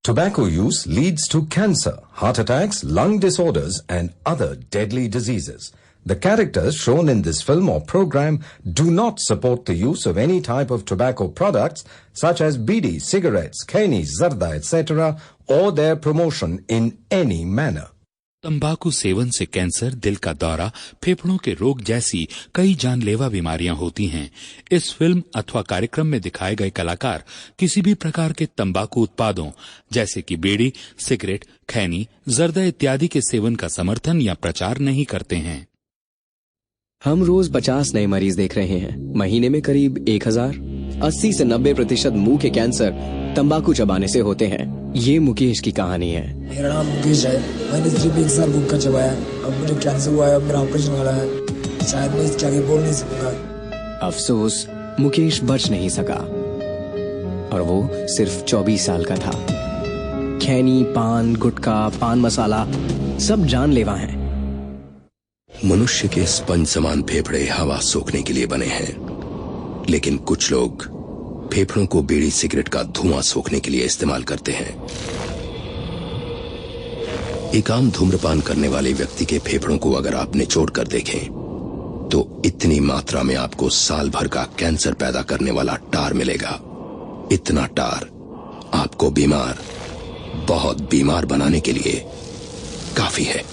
Tobacco use leads to cancer, heart attacks, lung disorders, and other deadly diseases. The characters shown in this film or program do not support the use of any type of tobacco products such as bidi, cigarettes, kheni, zarda, etc., or their promotion in any manner. तंबाकू seven से cancer, दिल का दौरा, फेफड़ों के रोग जैसी कई जानलेवा बीमारियां होती हैं। इस फिल्म अथवा कार्यक्रम में दिखाए गए कलाकार किसी भी प्रकार के तंबाकू उत्पादों जैसे कि बीड़ी, सिगरेट, खैनी, जर्दा इत्यादि के सेवन का समर्थन या प्रचार नहीं करते हैं। हम रोज 50 नए मरीज देख रहे हैं, महीने में करीब 1000। 80 से 90% मुंह के कैंसर तंबाकू चबाने से होते हैं। ये मुकेश की कहानी है। मेरा नाम मुकेश है। मैंने सिर्फ 1 साल गुटखा चबाया, अब मुझे कैंसर हुआ है, अब मेरा ऑपरेशन वाला है। शायद मैं इसके आगे बोल नहीं सकूंगा। अफसोस, मुकेश बच नहीं सका और वो सिर्फ 24 साल का था। खैनी, पान, गुटखा, पान मसाला सब जानलेवा हैं। मनुष्य के स्पंज समान फेफड़े हवा सोखने के लिए बने हैं, लेकिन कुछ लोग फेफड़ों को बीड़ी सिगरेट का धुआं सोखने के लिए इस्तेमाल करते हैं। एक आम धूम्रपान करने वाले व्यक्ति के फेफड़ों को अगर आप निचोड़ कर देखें तो इतनी मात्रा में आपको साल भर का कैंसर पैदा करने वाला टार मिलेगा। इतना टार आपको बीमार, बहुत बीमार बनाने के लिए काफी है।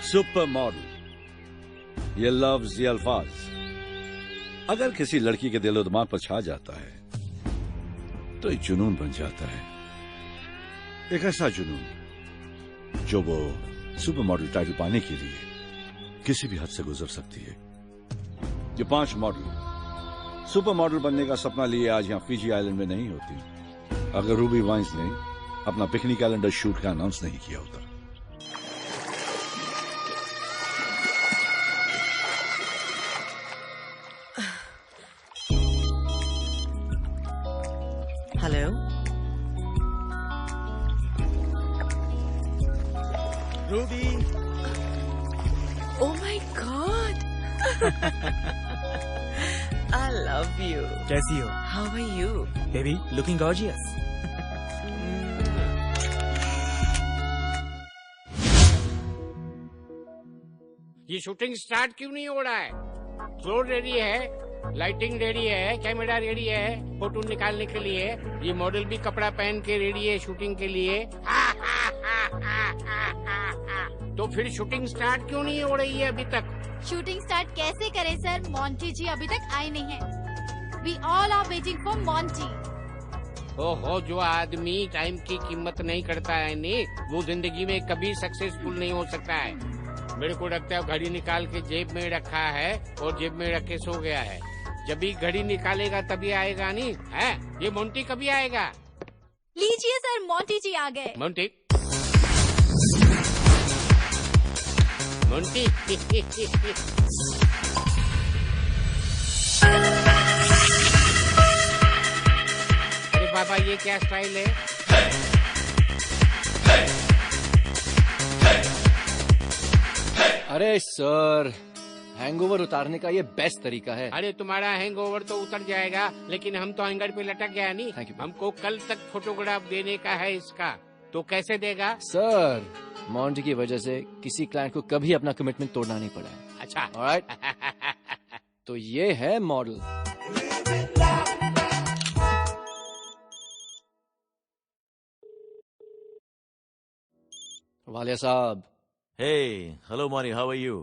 सुपर मॉडल, ये लफ्ज, ये अल्फाज अगर किसी लड़की के दिलो दिमाग पर छा जाता है तो एक जुनून बन जाता है। एक ऐसा जुनून जो वो सुपर मॉडल टाइटल पाने के लिए किसी भी हद से गुजर सकती है। ये 5 मॉडल सुपर मॉडल बनने का सपना लिए आज यहां फिजी आइलैंड में नहीं होती अगर रूबी वाइन्स ने अपना पिकनिक कैलेंडर शूट का अनाउंस नहीं किया होता। Hello? Ruby! Oh my God! I love you. कैसी हो? How are you? Baby, looking gorgeous. ये शूटिंग स्टार्ट क्यों नहीं हो रहा है? फ्लोर रेडी है, लाइटिंग रेडी है, कैमरा रेडी है फोटो निकालने के लिए, ये मॉडल भी कपड़ा पहन के रेडी है शूटिंग के लिए। तो फिर शूटिंग स्टार्ट क्यों नहीं हो रही है अभी तक? शूटिंग स्टार्ट कैसे करें सर? मोंटी जी अभी तक आए नहीं हैं। We all are waiting for Monty. ओहो, जो आदमी टाइम की कीमत नहीं करता है नी, वो जिंदगी में कभी सक्सेसफुल नहीं हो सकता है। मेरे को लगता है घड़ी निकाल के जेब में रखा है और जेब में रख के सो गया है। जब भी घड़ी निकालेगा तभी आएगा नहीं है। ये मोंटी कभी आएगा? लीजिए सर, मोंटी जी आ गए। मोंटी मोंटी अरे बाबा, ये क्या स्टाइल है? अरे सर, हैंगओवर उतारने का ये बेस्ट तरीका है। अरे तुम्हारा हैंगओवर तो उतर जाएगा, लेकिन हम तो हैंगर पे लटक गया नहीं। हमको कल तक फोटोग्राफ देने का है इसका, तो कैसे देगा? सर, मॉन्टी की वजह से किसी क्लाइंट को कभी अपना कमिटमेंट तोड़ना नहीं पड़ा है। अच्छा, ऑलराइट। तो ये है मॉडल। वालिया साहब। Hey, hello Mari, how are you?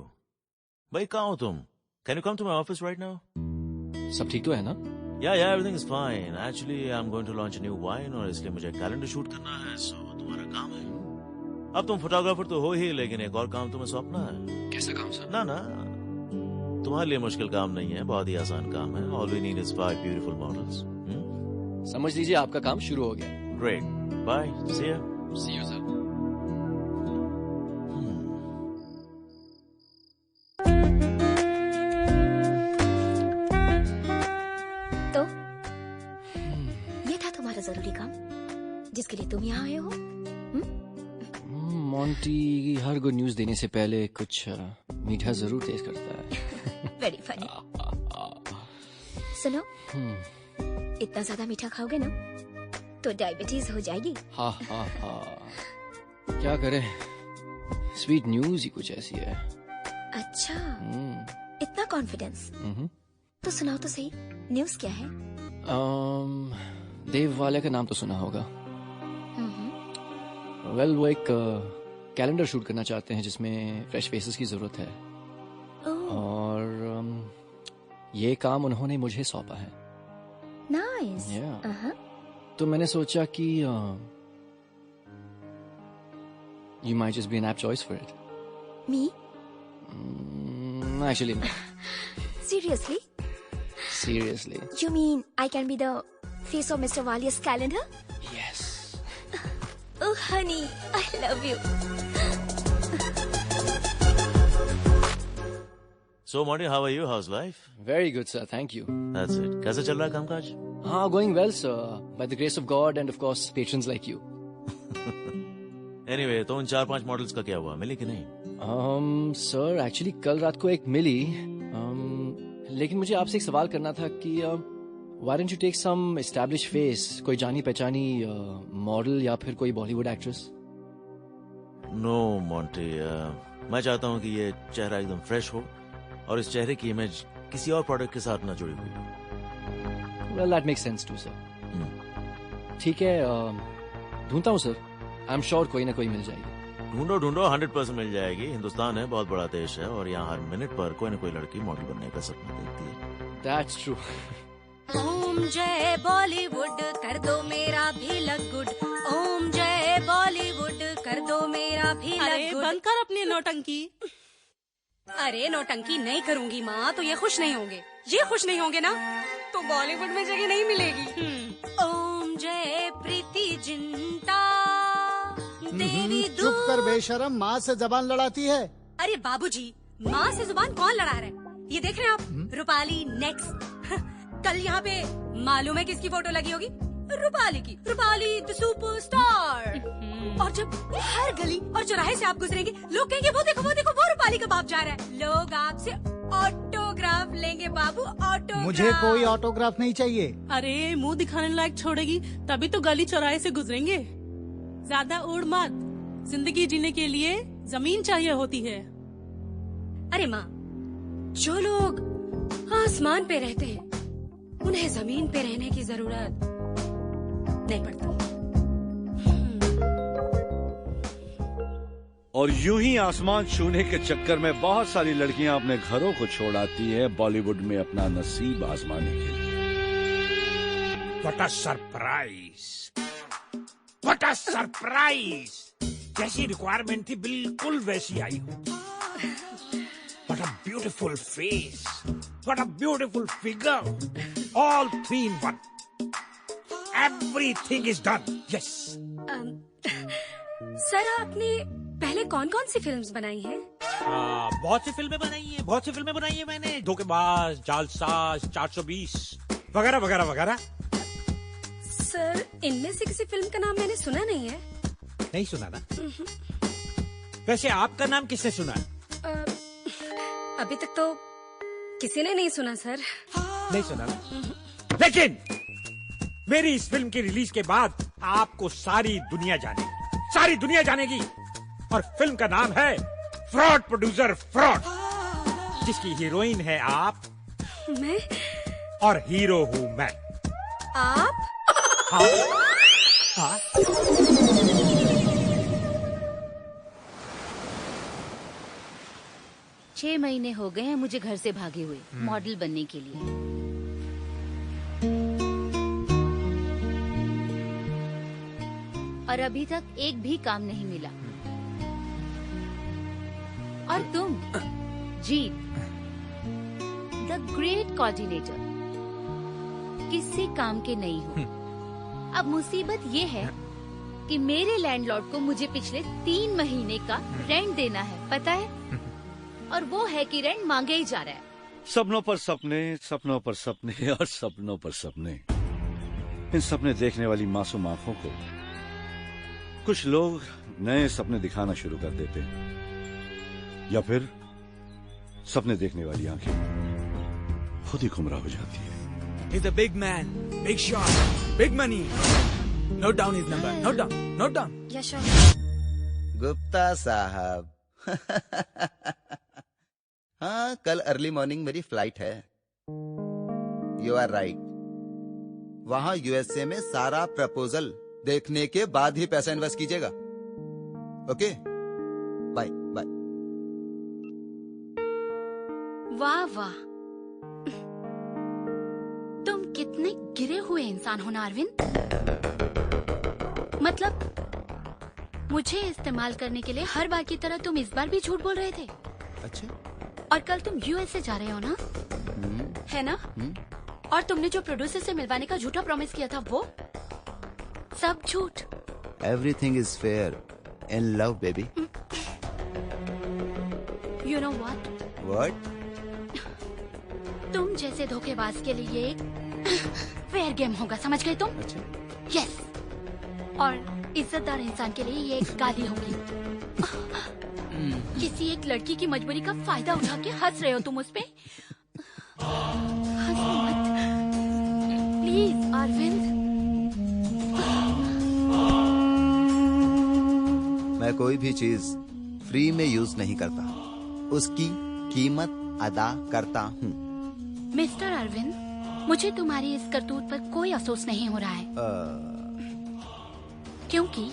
भाई कहाँ हो तुम? Can you come to my office right now? सब ठीक तो है ना? Yeah, everything is fine. Actually, I'm going to launch a new wine और इसलिए मुझे कैलेंडर शूट करना है, so तुम्हारा काम है। अब तुम फोटोग्राफर तो हो ही, लेकिन एक और काम तुम्हें सौंपना है। कैसा काम सर? ना तुम्हारे लिए मुश्किल काम नहीं है, बहुत ही आसान काम है। All we need is 5 beautiful models. समझ लीजिए आपका काम शुरू हो गया। Great. Bye. See ya. See you sir. तो ये था तुम्हारा जरूरी काम जिसके लिए तुम यहाँ आए हो? मोंटी हर गुड न्यूज देने से पहले कुछ मीठा जरूर टेस्ट करता है। Very funny. सुनो, इतना ज्यादा मीठा खाओगे ना तो डायबिटीज हो जाएगी। हाँ क्या करें, स्वीट न्यूज ही कुछ ऐसी है। अच्छा, इतना कॉन्फिडेंस? तो सुनाओ तो सही, न्यूज क्या है? देव वाले का नाम तो सुना होगा। वेल, वो एक कैलेंडर शूट करना चाहते हैं जिसमें फ्रेश फेसेस की जरूरत है। और ये काम उन्होंने मुझे सौंपा है। नाइस। तो मैंने सोचा कि you might just be an apt choice for it. Me? Actually, no. Seriously? Seriously. You mean I can be the face of Mr. Walia's calendar? Yes. Oh, honey, I love you. So, Monty, how are you? How's life? Very good, sir. Thank you. That's it. कैसे चल रहा है कामकाज? हाँ, going well, sir. By the grace of God and of course patrons like you. Anyway, तो उन 4-5 models का क्या हुआ? मिली कि नहीं? सर एक्चुअली कल रात को एक मिली, लेकिन मुझे आपसे एक सवाल करना था कि why don't you take some established face, कोई जानी पहचानी मॉडल या फिर कोई बॉलीवुड एक्ट्रेस? No, Monty. मैं चाहता हूँ कि ये चेहरा एकदम फ्रेश हो और इस चेहरे की इमेज किसी और प्रोडक्ट के साथ ना जुड़ी हुई हो। Well, that makes sense too, sir. ठीक है, ढूंढता हूँ सर। I'm sure कोई ना कोई मिल जाएगी। ढूंढो 100% मिल जाएगी। हिंदुस्तान है, बहुत बड़ा देश है और यहाँ हर मिनट पर कोई ना कोई लड़की मॉडल बनने का सपना देखती है। That's true. ओम जय बॉलीवुड कर दो मेरा भी लग गुड। ओम जय बॉलीवुड कर दो मेरा भी लग गुड। बंद कर अपनी नौटंकी। अरे नौटंकी नहीं करूंगी माँ तो ये खुश नहीं होंगे, ये खुश नहीं होंगे ना तो बॉलीवुड में जगह नहीं मिलेगी। ओम जय प्रीति जिंटा तेरी चुप कर बेशरम, माँ से जबान लड़ाती है। अरे बाबूजी, माँ से जुबान कौन लड़ा रहा है? ये देख रहे हैं आप, रूपाली नेक्स्ट। कल यहाँ पे मालूम है किसकी फोटो लगी होगी? रूपाली की। Rupali the superstar. और जब हर गली और चौराहे से आप गुजरेंगे लोग कहेंगे वो देखो वो रूपाली का बाप जा रहा है। लोग आपसे ऑटोग्राफ लेंगे बाबू, ऑटोग्राफ। मुझे कोई ऑटोग्राफ नहीं चाहिए। अरे मुंह दिखाने लायक छोड़ेगी तभी तो गली चौराहे से गुजरेंगे। ज्यादा उड़ मत, जिंदगी जीने के लिए जमीन चाहिए होती है। अरे माँ, जो लोग आसमान पे रहते हैं उन्हें जमीन पे रहने की जरूरत नहीं पड़ती। और यूं ही आसमान छूने के चक्कर में बहुत सारी लड़कियां अपने घरों को छोड़ आती है बॉलीवुड में अपना नसीब आजमाने के लिए। What a surprise, what a surprise. जैसी रिक्वायरमेंट थी बिल्कुल वैसी आई हो। What a beautiful face, what a beautiful figure, all 3 in 1। Everything is done. Yes sir, आपने पहले कौन कौन सी फिल्म्स बनाई हैं? बहुत सी फिल्में बनाई है मैंने। धोखेबाज, जालसाज, 420 वगैरह वगैरह वगैरह। सर, इनमें से किसी फिल्म का नाम मैंने सुना नहीं है। नहीं सुना ना? वैसे आपका नाम किसने सुना? अभी तक तो किसी ने नहीं सुना सर। नहीं सुना ना? लेकिन मेरी इस फिल्म की रिलीज के बाद आपको सारी दुनिया जानेगी और फिल्म का नाम है फ्रॉड प्रोड्यूसर फ्रॉड, जिसकी हीरोइन है आप। मैं? और हीरो हूँ मैं। आप? हाँ। 6 महीने हो गए हैं मुझे घर से भागे हुए मॉडल बनने के लिए। और अभी तक एक भी काम नहीं मिला। और तुम जीत, द ग्रेट कोऑर्डिनेटर, किसी काम के नहीं हो। अब मुसीबत ये है कि मेरे लैंडलॉर्ड को मुझे पिछले 3 महीने का रेंट देना है, पता है? और वो है कि रेंट मांगे ही जा रहा है। सपनों पर सपने, सपनों पर सपने और सपनों पर सपने। इन सपने देखने वाली मासूम आंखों को कुछ लोग नए सपने दिखाना शुरू कर देते हैं, या फिर सपने देखने वाली आंखें खुद ही गुमराह हो जाती है। He's a big man, big shot, big money. Note down his number. Note down. Note down. Yes, sure. Gupta साहब। हाँ, कल अर्ली मॉर्निंग मेरी फ्लाइट है। You are right. वहां यूएसए में सारा प्रपोजल देखने के बाद ही पैसा इन्वेस्ट कीजिएगा। Okay, bye bye. वाह वाह, तुम कितने गिरे हुए इंसान हो ना अरविंद। मतलब मुझे इस्तेमाल करने के लिए हर बार की तरह तुम इस बार भी झूठ बोल रहे थे। अच्छा। और कल तुम यूएसए जा रहे हो ना, है ना? और तुमने जो प्रोड्यूसर से मिलवाने का झूठा प्रॉमिस किया था वो सब झूठ। Everything is fair in love baby. You know what? What? तुम जैसे धोखेबाज के लिए एक फेयर गेम होगा, समझ गए तुम? अच्छा। यस। और इज्जतदार इंसान के लिए ये एक गाली होगी। किसी एक लड़की की मजबूरी का फायदा उठा के हंस रहे हो तुम उस पे। हंसो मत प्लीज अरविंद। मैं कोई भी चीज फ्री में यूज नहीं करता, उसकी कीमत अदा करता हूँ। मिस्टर अरविंद, मुझे तुम्हारी इस करतूत पर कोई अफसोस नहीं हो रहा है। क्योंकि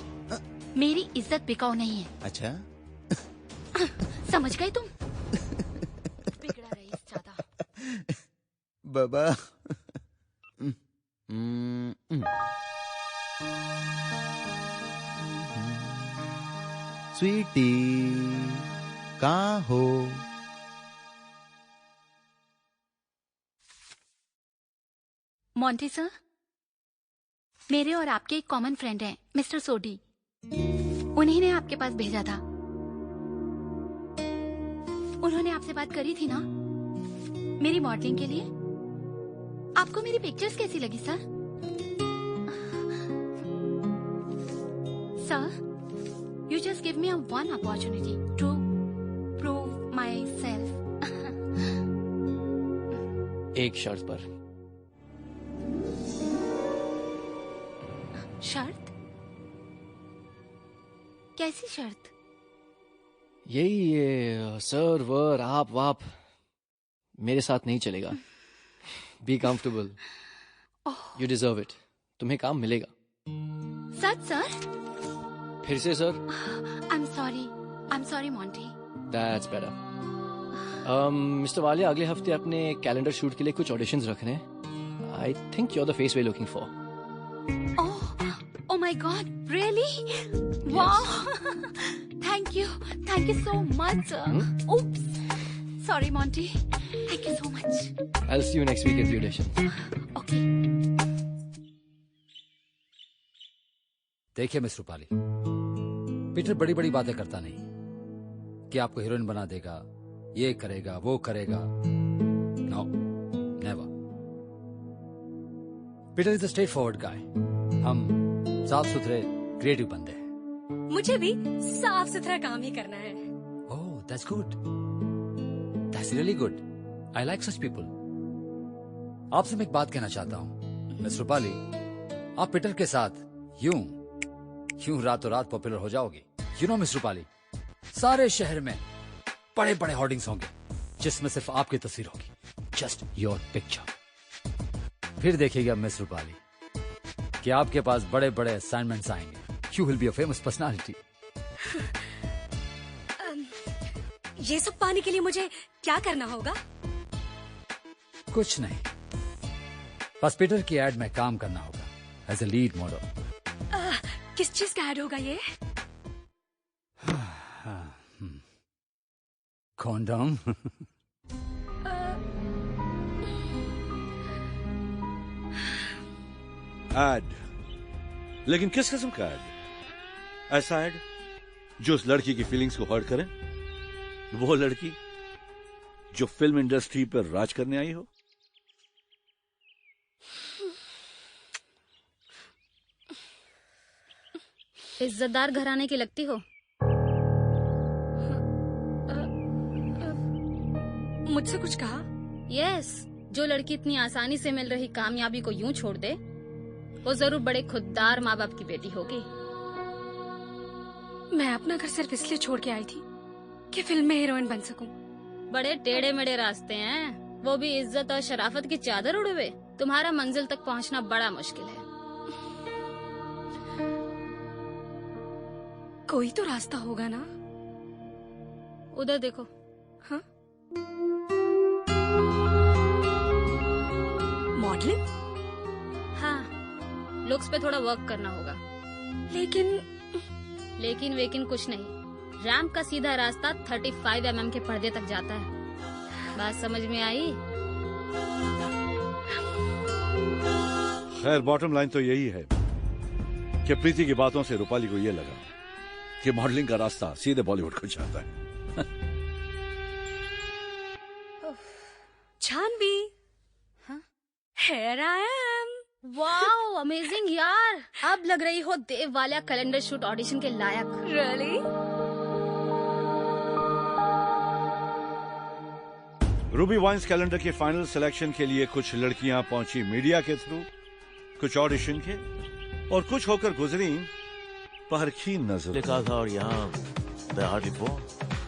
मेरी इज्जत बिकाऊ नहीं है। अच्छा। समझ गए तुम? बिगड़ा रईस ज्यादा। बाबा। स्वीटी कहाँ हो? मॉन्टी सर, मेरे और आपके एक कॉमन फ्रेंड हैं, मिस्टर सोडी। उन्हीं ने आपके पास भेजा था। उन्होंने आपसे बात करी थी ना मेरी मॉडलिंग के लिए। आपको मेरी पिक्चर्स कैसी लगी sir? Sir, you just give me one opportunity to prove myself. एक शर्त पर। शर्त? कैसी शर्त? यही ये सर वर आप वाप मेरे साथ नहीं चलेगा। Be comfortable. You deserve it. तुम्हें काम मिलेगा। सच सर? फिर से sir? I'm sorry Monty. That's better. Mister Walia, अगले हफ्ते अपने कैलेंडर शूट के लिए कुछ ऑडिशंस रखने हैं। I think you're the face we're looking for. Oh my God, really? Wow! Thank you so much, sir. Oops, sorry, Monty. Thank you so much. I'll see you next week at the audition. Okay. देखिए miss Rupali, Peter बड़ी बड़ी बातें करता नहीं कि आपको heroine बना देगा, ये करेगा, वो करेगा। No, never. Peter is a straightforward guy. हम साफ सुथरे क्रिएटिव बंदे हैं। मुझे भी साफ सुथरा काम ही करना है। Oh, that's good. That's really good. I like such people. आपसे मैं एक बात कहना चाहता हूँ मिस रूपाली, आप पीटर के साथ यूं रातों रात पॉपुलर हो जाओगी। यू नो मिस रूपाली, सारे शहर में बड़े बड़े होर्डिंग्स होंगे जिसमें सिर्फ आपकी तस्वीर होगी, जस्ट योर पिक्चर। फिर देखिएगा मिस रूपाली कि आपके पास बड़े बड़े असाइनमेंट्स आएंगे। You will be a famous personality. ये सब पाने के लिए मुझे क्या करना होगा? कुछ नहीं, बस पीटर की एड में काम करना होगा एज ए लीड मॉडल। किस चीज का एड होगा ये? कॉन्डम। एड, लेकिन किस किस्म का एड? ऐसा एड जो उस लड़की की फीलिंग्स को हर्ट करे? वो लड़की जो फिल्म इंडस्ट्री पर राज करने आई हो? इज्जतदार घराने की लगती हो। मुझसे कुछ कहा? यस, जो लड़की इतनी आसानी से मिल रही कामयाबी को यूं छोड़ दे, वो जरूर बड़े खुददार माँ बाप की बेटी होगी। मैं अपना घर सिर्फ इसलिए छोड़ के आई थी कि फिल्म में हीरोइन बन सकूं। बड़े टेढ़े मेढ़े रास्ते हैं, वो भी इज्जत और शराफत की चादर उड़े हुए। तुम्हारा मंजिल तक पहुंचना बड़ा मुश्किल है। कोई तो रास्ता होगा ना? उधर देखो। हाँ? मॉडलिंग? हाँ, लुक्स पे थोड़ा वर्क करना होगा। लेकिन वेकिन कुछ नहीं। रैंप का सीधा रास्ता 35 mm के पर्दे तक जाता है। बात समझ में आई? खैर, बॉटम लाइन तो यही है कि प्रीति की बातों से रूपाली को यह लगा कि मॉडलिंग का रास्ता सीधे बॉलीवुड को जाता है। Janvi, here I am. Wow, amazing यार। अब लग रही हो देव वाला कैलेंडर शूट ऑडिशन के लायक। Really? रूबी वाइन्स कैलेंडर के फाइनल सिलेक्शन के लिए कुछ लड़कियां पहुंची मीडिया के थ्रू, कुछ ऑडिशन के, और कुछ होकर गुजरी परखी नजर। लिखा था और यहाँ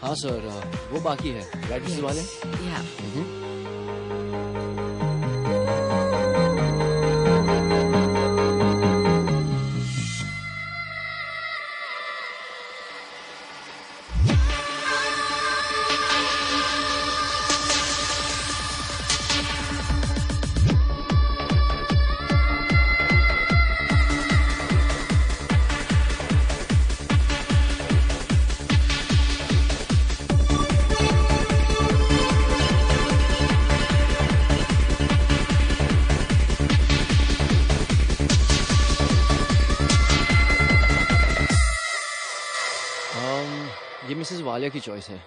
हाँ सर, वो बाकी है। राइटर्स वाले? ये मिसेस वालिया की चॉइस है।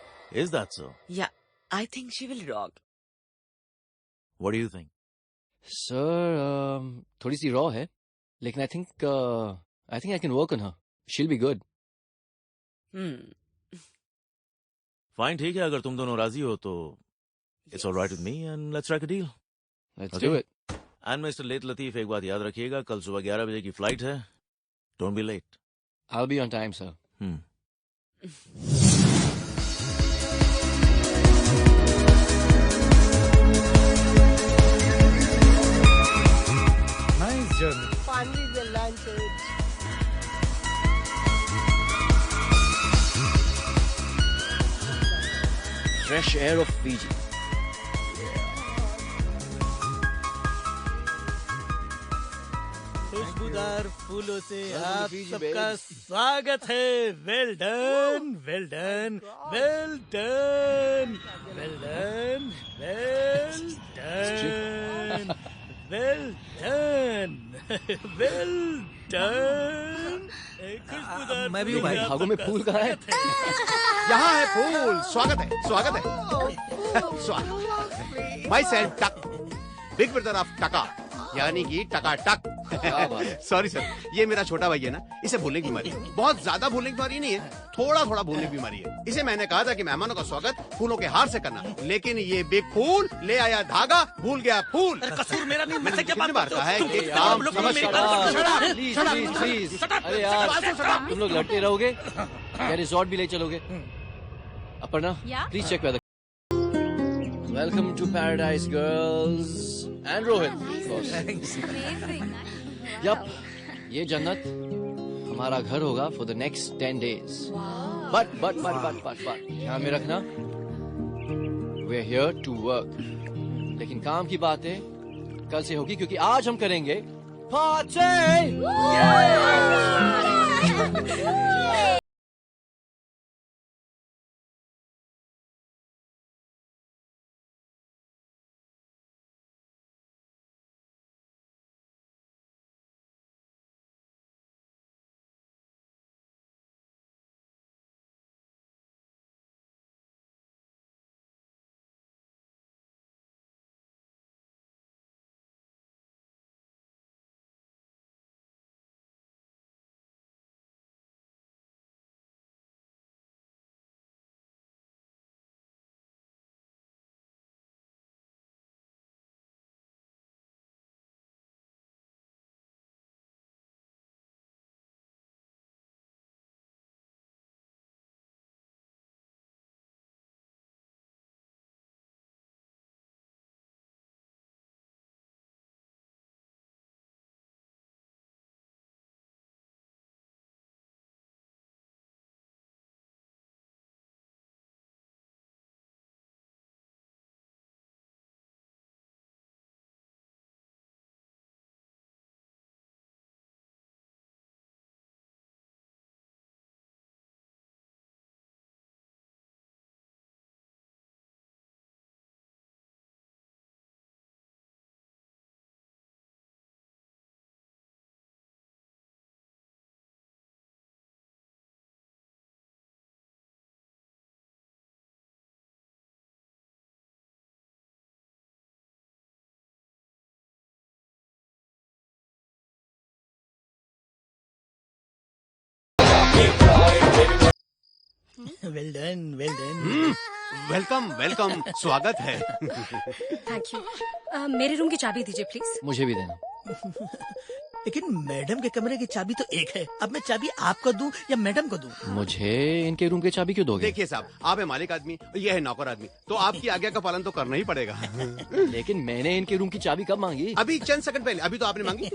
Is that so? Yeah, I think she will rock. What do you think? Sir, थोड़ी सी रॉ है, लेकिन I think I can work on her. She'll be good. Fine, ठीक है। अगर तुम दोनों राजी हो तो it's all right with me and let's strike a deal. Let's do it. And Mr. Late Latif, एक बात याद रखिएगा, कल सुबह 11 बजे की फ्लाइट है। Don't be late. I'll be on time, sir. Nice journey. Finally, we landed. Fresh air of Fiji. खुशबूदार फूलों से आप सबका स्वागत है। Well done, well done, well done, well done, well done, well done, well done. खुशबूदार मैं भी हूँ भाई। भागो में फूल कहाँ है? यहाँ है फूल। स्वागत है, स्वागत है, स्वागत। माई सेल्फ टक, बिग ब्रदर ऑफ टका, यानी कि टकाटक। सॉरी सर, ये मेरा छोटा भाई है ना, इसे भूलने की बीमारी है। बहुत ज्यादा भूलने की बीमारी नहीं है, थोड़ा थोड़ा भूलने की बीमारी है। इसे मैंने कहा था कि मेहमानों का स्वागत फूलों के हार से करना, लेकिन ये बिग फूल ले आया धागा, भूल गया फूल। कसूर मेरा नहीं, मुझसे क्या बात करता है कि काम प्लीज। अरे यार, तुम लोग लड़ते रहोगे या रिजॉर्ट भी ले चलोगे? Aparna, please check weather. Welcome to paradise girls and Rohit. Yup, ये जन्नत हमारा घर होगा for the next 10 days। But ध्यान में रखना, We're here to work. लेकिन काम की बातें कल से होगी क्योंकि आज हम करेंगे party. Well done, well done. Welcome welcome, स्वागत है। Thank you. मेरे रूम की चाबी दीजिए प्लीज। मुझे भी देना। लेकिन मैडम के कमरे की चाबी तो एक है, अब मैं चाबी आपको दूं या मैडम को दूं? मुझे इनके रूम की चाबी क्यों दोगे? देखिए साहब, आप है मालिक आदमी, ये है नौकर आदमी, तो आपकी आज्ञा का पालन तो करना ही पड़ेगा। लेकिन मैंने इनके रूम की चाबी कब मांगी? अभी चंद सेकंड पहले, अभी तो आपने मांगी।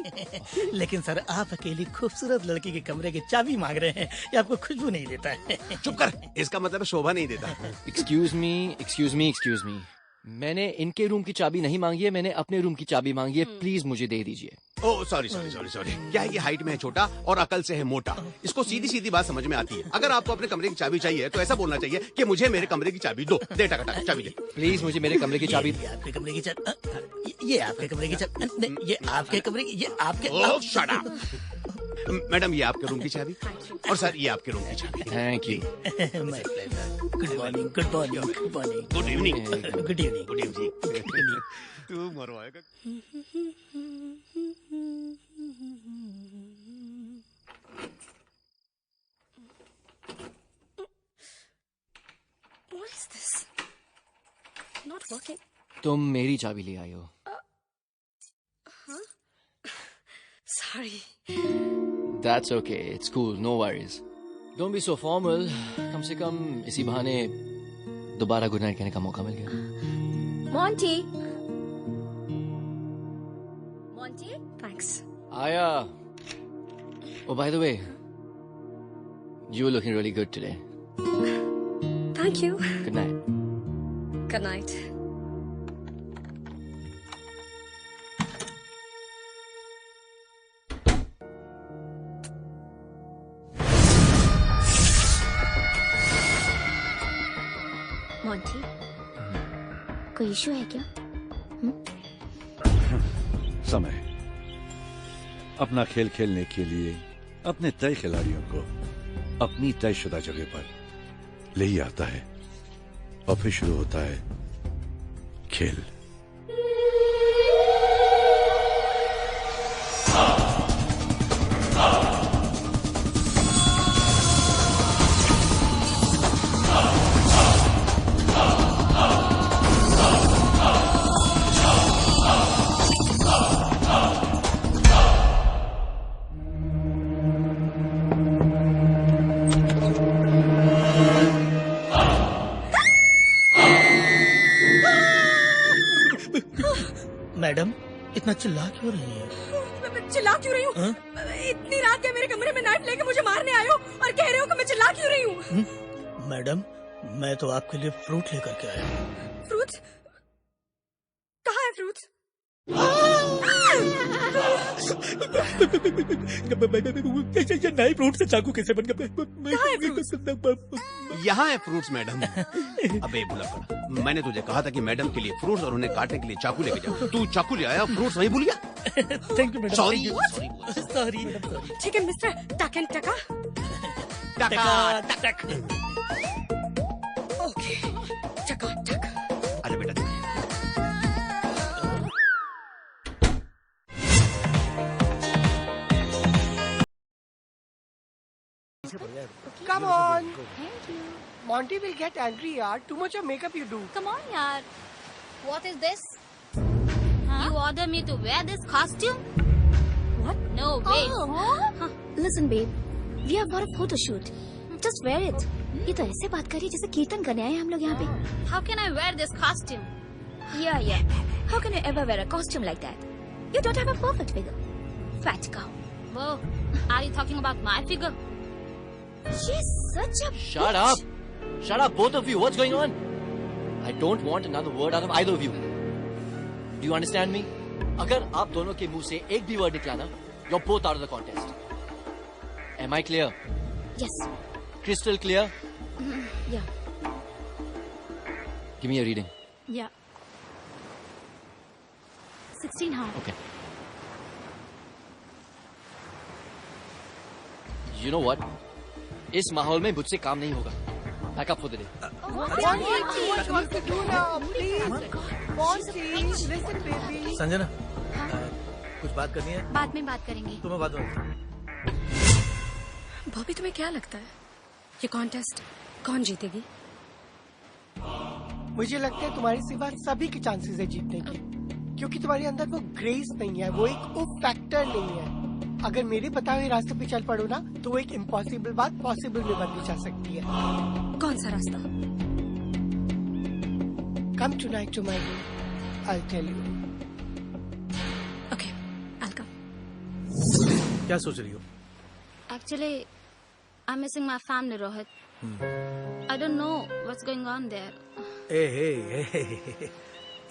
लेकिन सर, आप अकेली खूबसूरत लड़की के कमरे की चाबी मांग रहे हैं, ये आपको खुशबू नहीं देता है। चुप कर, इसका मतलब शोभा नहीं देता। Excuse me. मैंने इनके रूम की चाबी नहीं मांगी है, मैंने अपने रूम की चाबी मांगी है। प्लीज मुझे दे दीजिए। Oh sorry. क्या है कि हाइट में है छोटा और अकल से है मोटा, इसको सीधी सीधी बात समझ में आती है। अगर आपको अपने कमरे की चाबी चाहिए तो ऐसा बोलना चाहिए कि मुझे मेरे कमरे की चाबी दो। दे टका चाबी दे। प्लीज मुझे मेरे कमरे की चाबी। आपके कमरे की चाबी, ये आपके कमरे की चाबी, ये आपके कमरे की, ये आपके। ओह शट अप। मैडम, ये आपके रूम की चाबी और सर ये आपके रूम की चाबी। Thank you. My pleasure. Good morning, good morning, good morning, good evening, good evening, good evening. तू मरवाएगा। What is this? Not working. तुम मेरी चाबी ले आई हो। Huh? Sorry. That's okay. It's cool. No worries. Don't be so formal. कम से कम इसी बहाने दोबारा गुड नाइट कहने का मौका मिल गया। Monty. Thanks. Aya. Oh, by the way, you were looking really good today. Thank you. Good night. Good night. Monty, कोई issue है क्या? समय अपना खेल खेलने के लिए अपने तय खिलाड़ियों को अपनी तयशुदा जगह पर ले ही आता है और फिर शुरू होता है खेल। मैडम, इतना चिल्ला क्यों रही है? मैं चिल्ला क्यों रही हूँ? इतनी रात के मेरे कमरे में नाइफ लेके मुझे मारने आए हो और कह रहे हो कि मैं चिल्ला क्यों रही हूँ? मैडम, मैं तो आपके लिए फ्रूट लेकर के आया हूँ। फ्रूट्स? नए फ्रूट से चाकू कैसे बन गए? यहाँ है फ्रूट्स मैडम। अबे भुलक्कड़, मैंने तुझे कहा था कि मैडम के लिए फ्रूट्स और उन्हें काटने के लिए चाकू लेके जाओ। तू चाकू ले आया, फ्रूट्स वहीं भूल गया। Thank you madam. Sorry sorry. ठीक है मिस्टर टक एंड टका। टक। ओके टका टक। अरे बेटा Come on. Monty will get angry, yaar. Too much of makeup you do. Come on, yaar. What is this? You order me to wear this costume? What? No way. Oh. Listen, babe. We have got a photo shoot. Just wear it. ये तो ऐसे बात कर रही है जैसे कीर्तन करने आए हम लोग यहाँ पे। How can I wear this costume? Yeah. How can you ever wear a costume like that? You don't have a perfect figure. Fat cow. Whoa. Are you talking about my figure? She's such a Shut up! Shut up, both of you. What's going on? I don't want another word out of either of you. Do you understand me? अगर आप दोनों के मुंह से एक भी word निकला ना, you're both out of the contest. Am I clear? Yes. Crystal clear? Yeah. Give me a reading. Yeah. 16 hard. Okay. You know what? इस माहौल में मुझसे काम नहीं होगा. Back up for the day. What to do now? Please. Monty, listen, baby. Sanjana, कुछ बात करनी है? बाद में बात करेंगे. तुम्हें बात करो. बॉबी तुम्हें क्या लगता है ये कॉन्टेस्ट कौन जीतेगी? मुझे लगता है तुम्हारे सिवा सभी के चांसेस है जीतने की, क्योंकि तुम्हारे अंदर वो ग्रेस नहीं है, वो एक उफ फैक्टर नहीं है. अगर मेरे बताए हुए रास्ते पे चल पड़ो ना, तो वो एक इम्पॉसिबल बात पॉसिबल में बदली जा सकती है. कौन सा रास्ता? Come tonight to my room. I'll tell you. Okay, I'll come. क्या सोच रही हो? Actually, I'm missing my family, Rohit. I don't know what's going on there.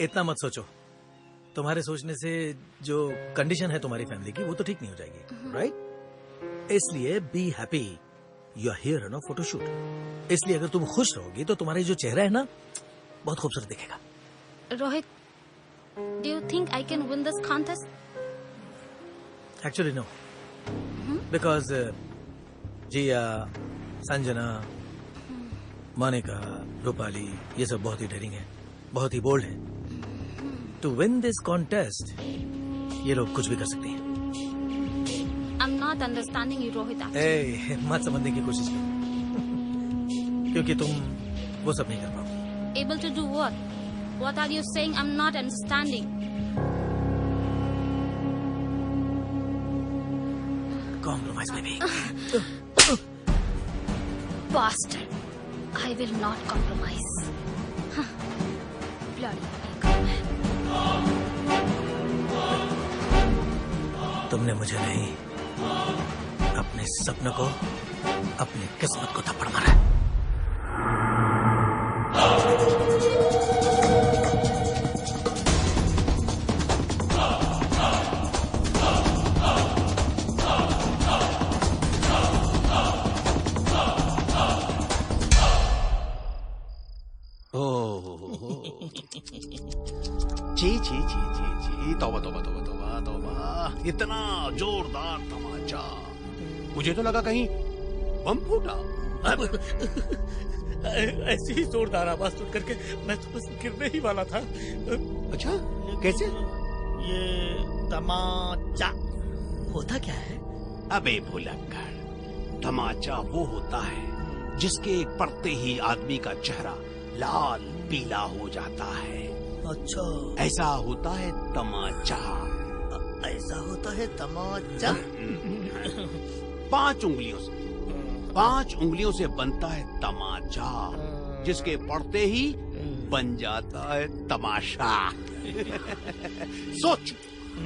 इतना मत सोचो. तुम्हारे सोचने से जो कंडीशन है तुम्हारी फैमिली की वो तो ठीक नहीं हो जाएगी, राइट? इसलिए be happy. You are here on a photoshoot. इसलिए अगर तुम खुश रहोगी तो तुम्हारा जो चेहरा है ना बहुत खूबसूरत दिखेगा. Rohit, do you think I can win this contest? Actually no, because Jiya, Sanjana, Monica, Rupali ये सब बहुत ही डेयरिंग है, बहुत ही बोल्ड है. टू विन दिस कॉन्टेस्ट ये लोग कुछ भी कर सकते हैं. I'm not understanding you, Rohit. मत समझने की कोशिश करो, क्योंकि तुम वो सब नहीं कर पाओगे. Able to do what? What are you saying? I'm not understanding. Compromise, baby. Bastard. I will not compromise. Bloody ego man. तुमने मुझे नहीं, अपने सपनों को, अपनी किस्मत को थप्पड़ मारा. जी तौबा तौबा तौबा तौबा तौबा. इतना जोरदार तमाचा, मुझे तो लगा कहीं बम फूटा. ऐसी ही जोरदार आवाज सुन करके मैं तो बस गिरने ही वाला था. अच्छा, कैसे? ये तमाचा होता क्या है? अबे भुलक्कड़, तमाचा वो होता है जिसके पड़ते ही आदमी का चेहरा लाल पीला हो जाता है. अच्छा, ऐसा होता है तमाचा. ऐसा होता है तमाचा. 5 उंगलियों से बनता है तमाचा, जिसके पड़ते ही बन जाता है तमाशा. सोच,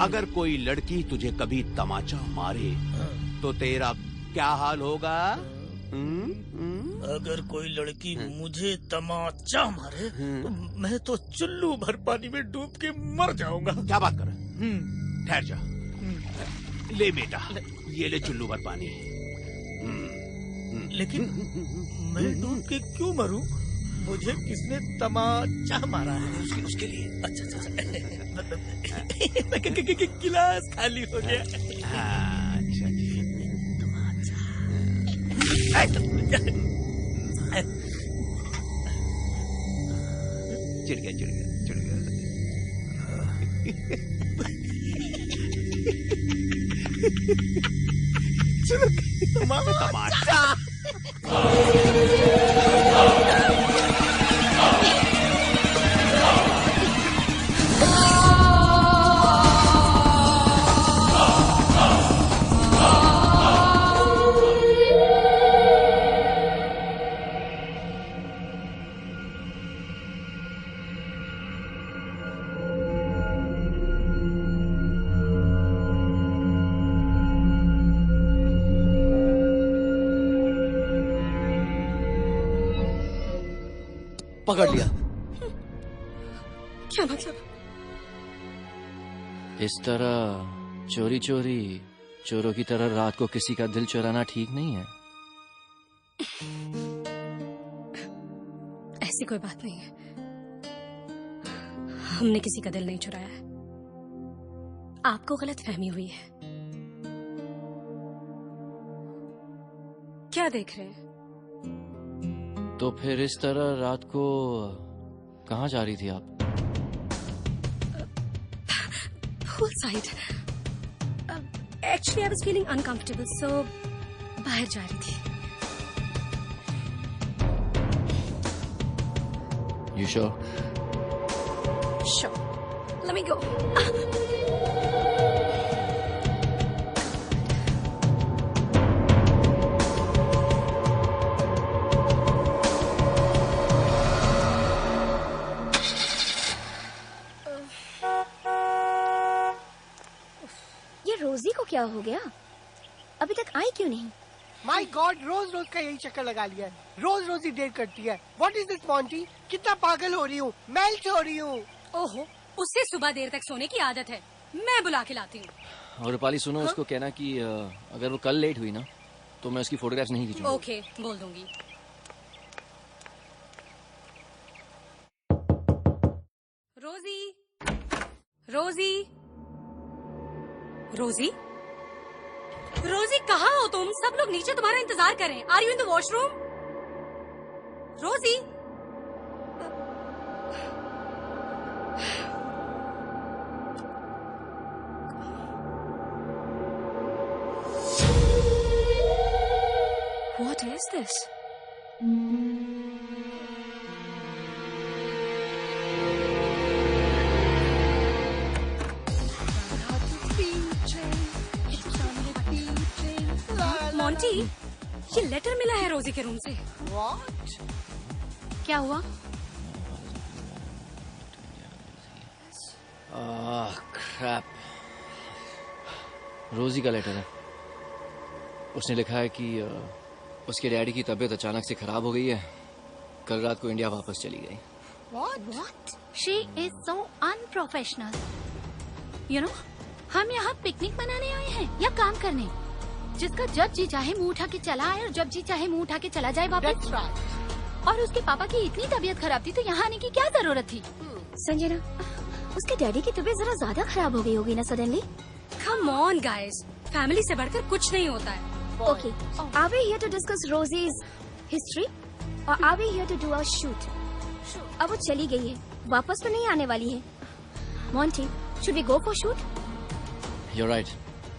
अगर कोई लड़की तुझे कभी तमाचा मारे तो तेरा क्या हाल होगा? अगर कोई लड़की मुझे तमाचा मारे तो मैं तो चुल्लू भर पानी में डूब के मर जाऊंगा. क्या बात कर रहे? ठहर जा. ले बेटा, ये ले चुल्लू भर पानी। लेकिन मैं डूब के क्यों मरूं? मुझे किसने तमाचा मारा है? उसके लिए। अच्छा। गिलास खाली हो गया। अच्छा जी। चिढ़ गया। तमाचा। पकड़ लिया। क्या मतलब? इस तरह चोरी चोरों की तरह रात को किसी का दिल चुराना ठीक नहीं है। ऐसी कोई बात नहीं है। हमने किसी का दिल नहीं चुराया है। आपको गलत फहमी हुई है। क्या देख रहे हैं? तो फिर इस तरह रात को कहाँ जा रही थी आप? Pool side. Actually I was feeling uncomfortable, so बाहर जा रही थी। You sure? Sure. Let me go. ये रोजी को क्या हो गया? अभी तक आई क्यों नहीं? माय गॉड, रोज का यही चक्कर लगा लिया है। रोज ही डेट करती है। What is this Monty? कितना पागल हो रही हूँ, मेल्ट हो रही हूँ। ओहो, उससे सुबह देर तक सोने की आदत है। मैं बुला के लाती हूँ। और रूपाली सुनो, उसको कहना कि अगर वो कल लेट हुई ना तो मैं उसकी फोटोग्राफ्स नहीं खींचूंगा। ओके, बोल दूंगी। रोजी कहाँ हो तुम? सब लोग नीचे तुम्हारा इंतजार कर रहे हैं। Are you in the washroom? Rosie, what is this? Monty, ये लेटर मिला है रोजी के रूम से। What? क्या हुआ? crap. रोजी का लेटर है। उसने लिखा है कि उसके डैडी की तबीयत अचानक से खराब हो गई है। कल रात को इंडिया वापस चली गई। What? She is so unprofessional. You know, हम यहाँ पिकनिक मनाने आए हैं या काम करने? जिसका जब जी चाहे मुंह उठा के चला आए और जब जी चाहे मुंह उठा के चला जाए वापस। और उसके पापा की इतनी तबीयत खराब थी तो यहाँ आने की क्या जरूरत थी? संजना, उसके डैडी की तबीयत जरा ज्यादा खराब हो गई होगी ना suddenly? Come on guys, family से बढ़कर कुछ नहीं होता है। Okay, are we here to discuss Rosie's history or are we here to do a shoot? अब वो चली गई है, वापस तो नहीं आने वाली है। Monty, should we go for shoot? You're right.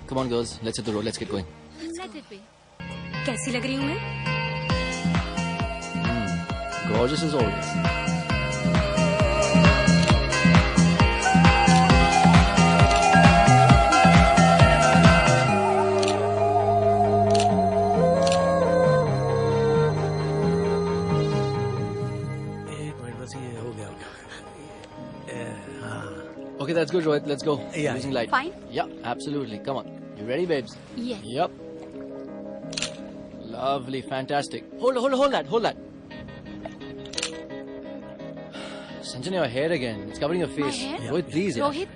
Come on girls, let's hit the road. Let's get going. Let it be. कैसी लग रही हूँ मैं? Gorgeous as always. Okay, that's good, Rohit. Let's go. Yeah. Using light. Fine. Yeah, absolutely. Come on. You ready, babes? Yes. Yep. Lovely, fantastic. Hold that. Sanjana, your hair again. It's covering your face. My hair? Rohit, please. Rohit,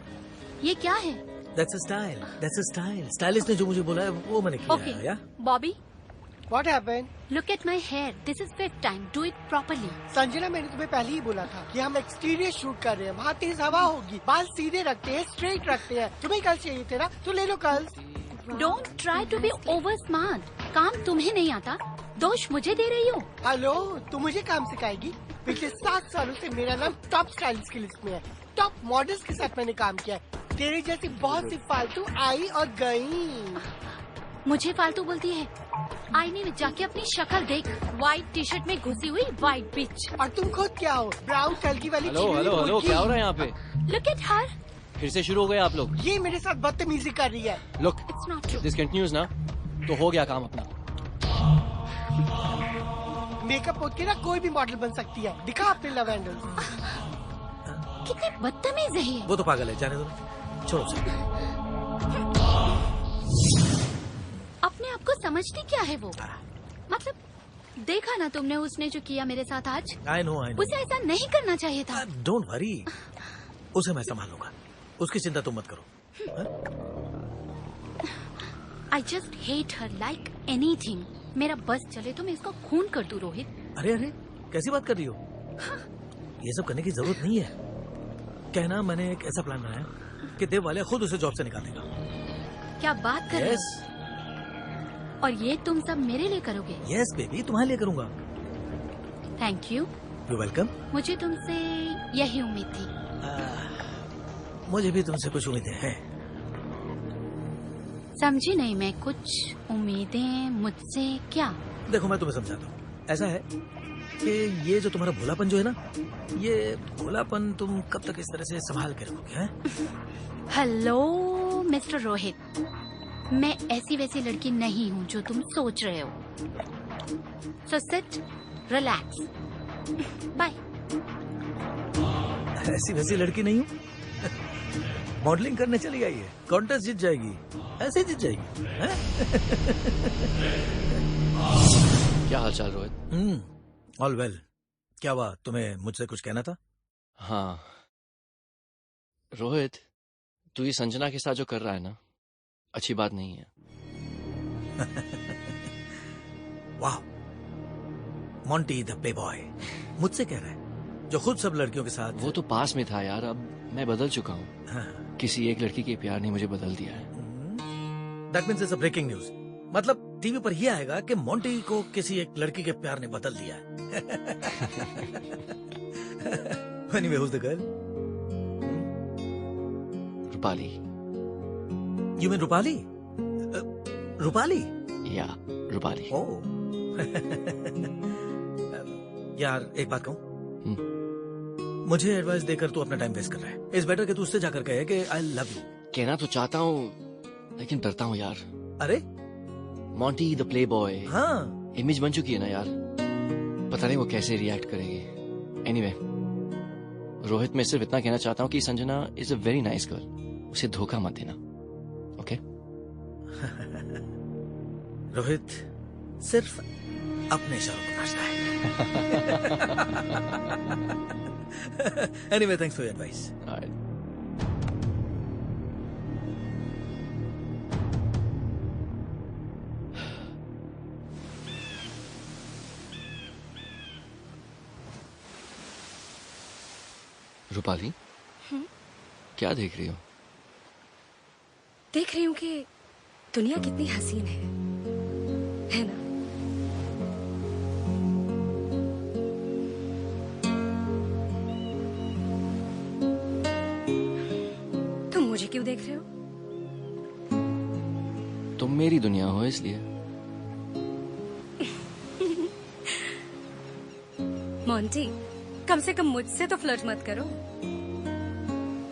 ये क्या है? That's a style. That's a style. Stylist ने जो मुझे बोला है वो मैंने किया Okay. है, या? Bobby, What happened? look at my hair. This is fifth time. Do it properly. Sanjana, मैंने तुम्हें पहले ही बोला था कि हम एक्सटीरियर शूट कर रहे हैं, वहाँ तेज हवा होगी, बाल सीधे रखते हैं, स्ट्रेट रखते हैं। तुम्हें कल चाहिए थे ना, तो ले लो कल। Don't try to be over smart. काम तुम्हें नहीं आता, दोष मुझे दे रही हो। हेलो, तू मुझे काम सिखाएगी? पिछले 7 सालों से मेरा नाम टॉप स्टाइलिस्ट की लिस्ट में है। टॉप मॉडल्स के साथ मैंने काम किया है। तेरे जैसी बहुत सी फालतू आई और गई। मुझे फालतू बोलती है? आईने में जाके अपनी शक्ल देख। व्हाइट टी शर्ट में घुसी हुई व्हाइट बिच। और तुम खुद क्या हो? ब्राउन कलगी वाली। हेलो हेलो हेलो, क्या हो रहा है यहाँ पे? Look at her. फिर से शुरू हो गए आप लोग? ये मेरे साथ बदतमीजी कर रही है। Look, It's not true. this continues ना, तो हो गया काम अपना। मेकअप होके ना कोई भी मॉडल बन सकती है। दिखा अपने लव हैंडल। कितने बदतमीज है ये। वो तो पागल है, जाने दो, छोड़ो उसे। अपने आप को समझती क्या है वो? मतलब देखा ना तुमने उसने जो किया मेरे साथ आज? I know. उसे ऐसा नहीं करना चाहिए था। Don't worry. उसे मैं संभालूंगा, उसकी चिंता तुम मत करो। I just hate her like anything. मेरा बस चले तो मैं इसका खून कर दूं, रोहित। अरे अरे, कैसी बात कर रही हो? ये सब करने की जरूरत नहीं है। कहना मैंने एक ऐसा प्लान बनाया कि देव वाले खुद उसे जॉब से निकाल देगा। क्या बात कर रहे हो? और ये तुम सब मेरे लिए करोगे? यस बेबी, तुम्हारे लिए करूंगा। Thank you. You welcome. मुझे तुमसे यही उम्मीद थी। मुझे भी तुमसे कुछ उम्मीदें हैं। समझी नहीं मैं, कुछ उम्मीदें मुझसे क्या? देखो मैं तुम्हें समझाता हूँ। ऐसा है कि ये जो तुम्हारा भोलापन जो है ना, ये भोलापन तुम कब तक इस तरह से संभाल के रखोगे? हैं? हेलो मिस्टर रोहित, मैं ऐसी वैसी लड़की नहीं हूँ जो तुम सोच रहे हो। So sit, relax, bye. ऐसी वैसी लड़की नहीं हूँ। मॉडलिंग करने चली आई है, कॉन्टेस्ट जीत जाएगी, ऐसे जीत जाएगी। क्या हाल चाल रोहित? All well. क्या हुआ, तुम्हें मुझसे कुछ कहना था? हाँ रोहित, तू ये संजना के साथ जो कर रहा है ना, अच्छी बात नहीं है। वाह, मॉन्टी द प्ले बॉय मुझसे कह रहा है, जो खुद सब लड़कियों के साथ। वो तो पास में था यार, अब मैं बदल चुका हूँ। हाँ। किसी एक लड़की के प्यार ने मुझे बदल दिया है। That means it's a breaking news. मतलब टीवी पर ये आएगा कि मॉन्टी को किसी एक लड़की के प्यार ने बदल दिया है। Anyway, who's the girl? Rupali. You mean Rupali? Rupali? या रूपाली। यार एक बात कहूँ, मुझे एडवाइस देकर तू अपना टाइम वेस्ट कर रहा है। इट्स बेटर कि तू उससे जाकर कहे कि आई लव यू। कहना तो चाहता हूँ लेकिन डरता हूँ यार। अरे मॉन्टी द प्ले बॉय, हाँ, इमेज बन चुकी है ना यार, पता नहीं वो कैसे रिएक्ट करेगी। एनीवे, रोहित, मैं सिर्फ इतना कहना चाहता हूँ कि Sanjana is a very nice girl, उसे धोखा मत देना, ओके? रोहित सिर्फ अपने इशारों को नाचता है। Anyway, thanks for your advice. All right. Rupali, क्या देख रही हो? देख रही हूँ कि दुनिया कितनी हसीन है ना? तुम मुझे क्यों देख रहे हो? तुम मेरी दुनिया हो इसलिए। मोंटी, कम से कम मुझसे तो फ्लर्ट मत करो।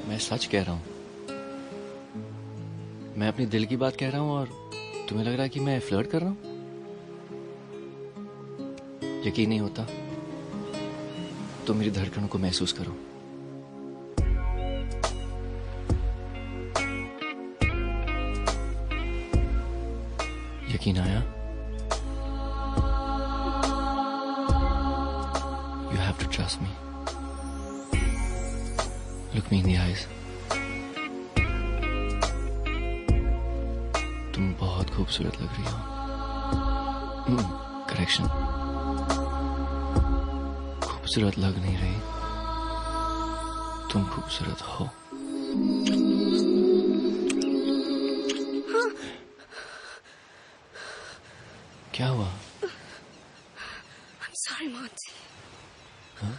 मैं सच कह रहा हूँ, मैं अपनी दिल की बात कह रहा हूँ और तुम्हें लग रहा है कि मैं फ्लर्ट कर रहा हूँ? यकीन नहीं होता तो मेरी धड़कनों को महसूस करो। यकीन आया? You have to trust me. Look me in the eyes. खूबसूरत लग रही हो। करेक्शन, खूबसूरत लग नहीं रही, तुम खूबसूरत हो। क्या हुआ? I'm sorry, Monty. हाँ?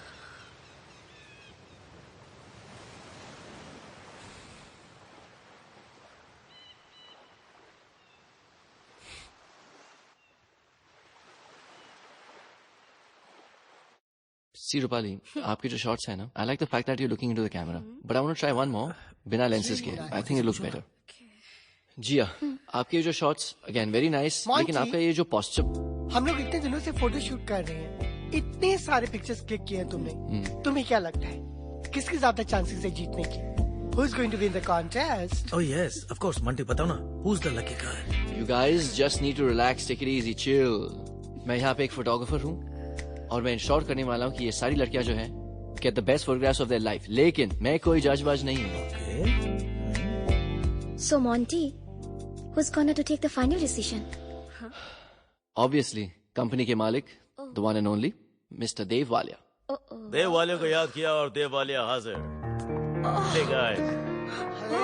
See, Rupali, आपके जो शॉट्स है ना, I like the fact that you're looking into the camera. But I want to try one more, बिना lenses के. I think it looks better. जिया, आपके ये जो शॉट्स, again very nice. लेकिन आपका ये जो posture, हम लोग इतने दिनों से फोटो शूट कर रहे हैं, इतने सारे पिक्चर्स क्लिक किए हैं तुमने, तुम्हें क्या लगता है किसके ज्यादा चांसेस है जीतने की? Who's going to win the contest? Oh yes, of course, Monty, बताओ ना, who's the lucky guy? You guys just need to relax, take it easy, chill. मैं यहाँ पे एक फोटोग्राफर हूँ और मैं इंश्योर करने वाला हूँ कि ये सारी लड़कियाँ जो हैं get the best photographs of their life. लेकिन मैं कोई जजबाज नहीं हूँ. So Monty, who's gonna to take the final decision? Obviously, company के मालिक, the one and only, Mr. Dev Walia. देव वालिया को याद किया और देव वालिया हाजिर. Hey guys,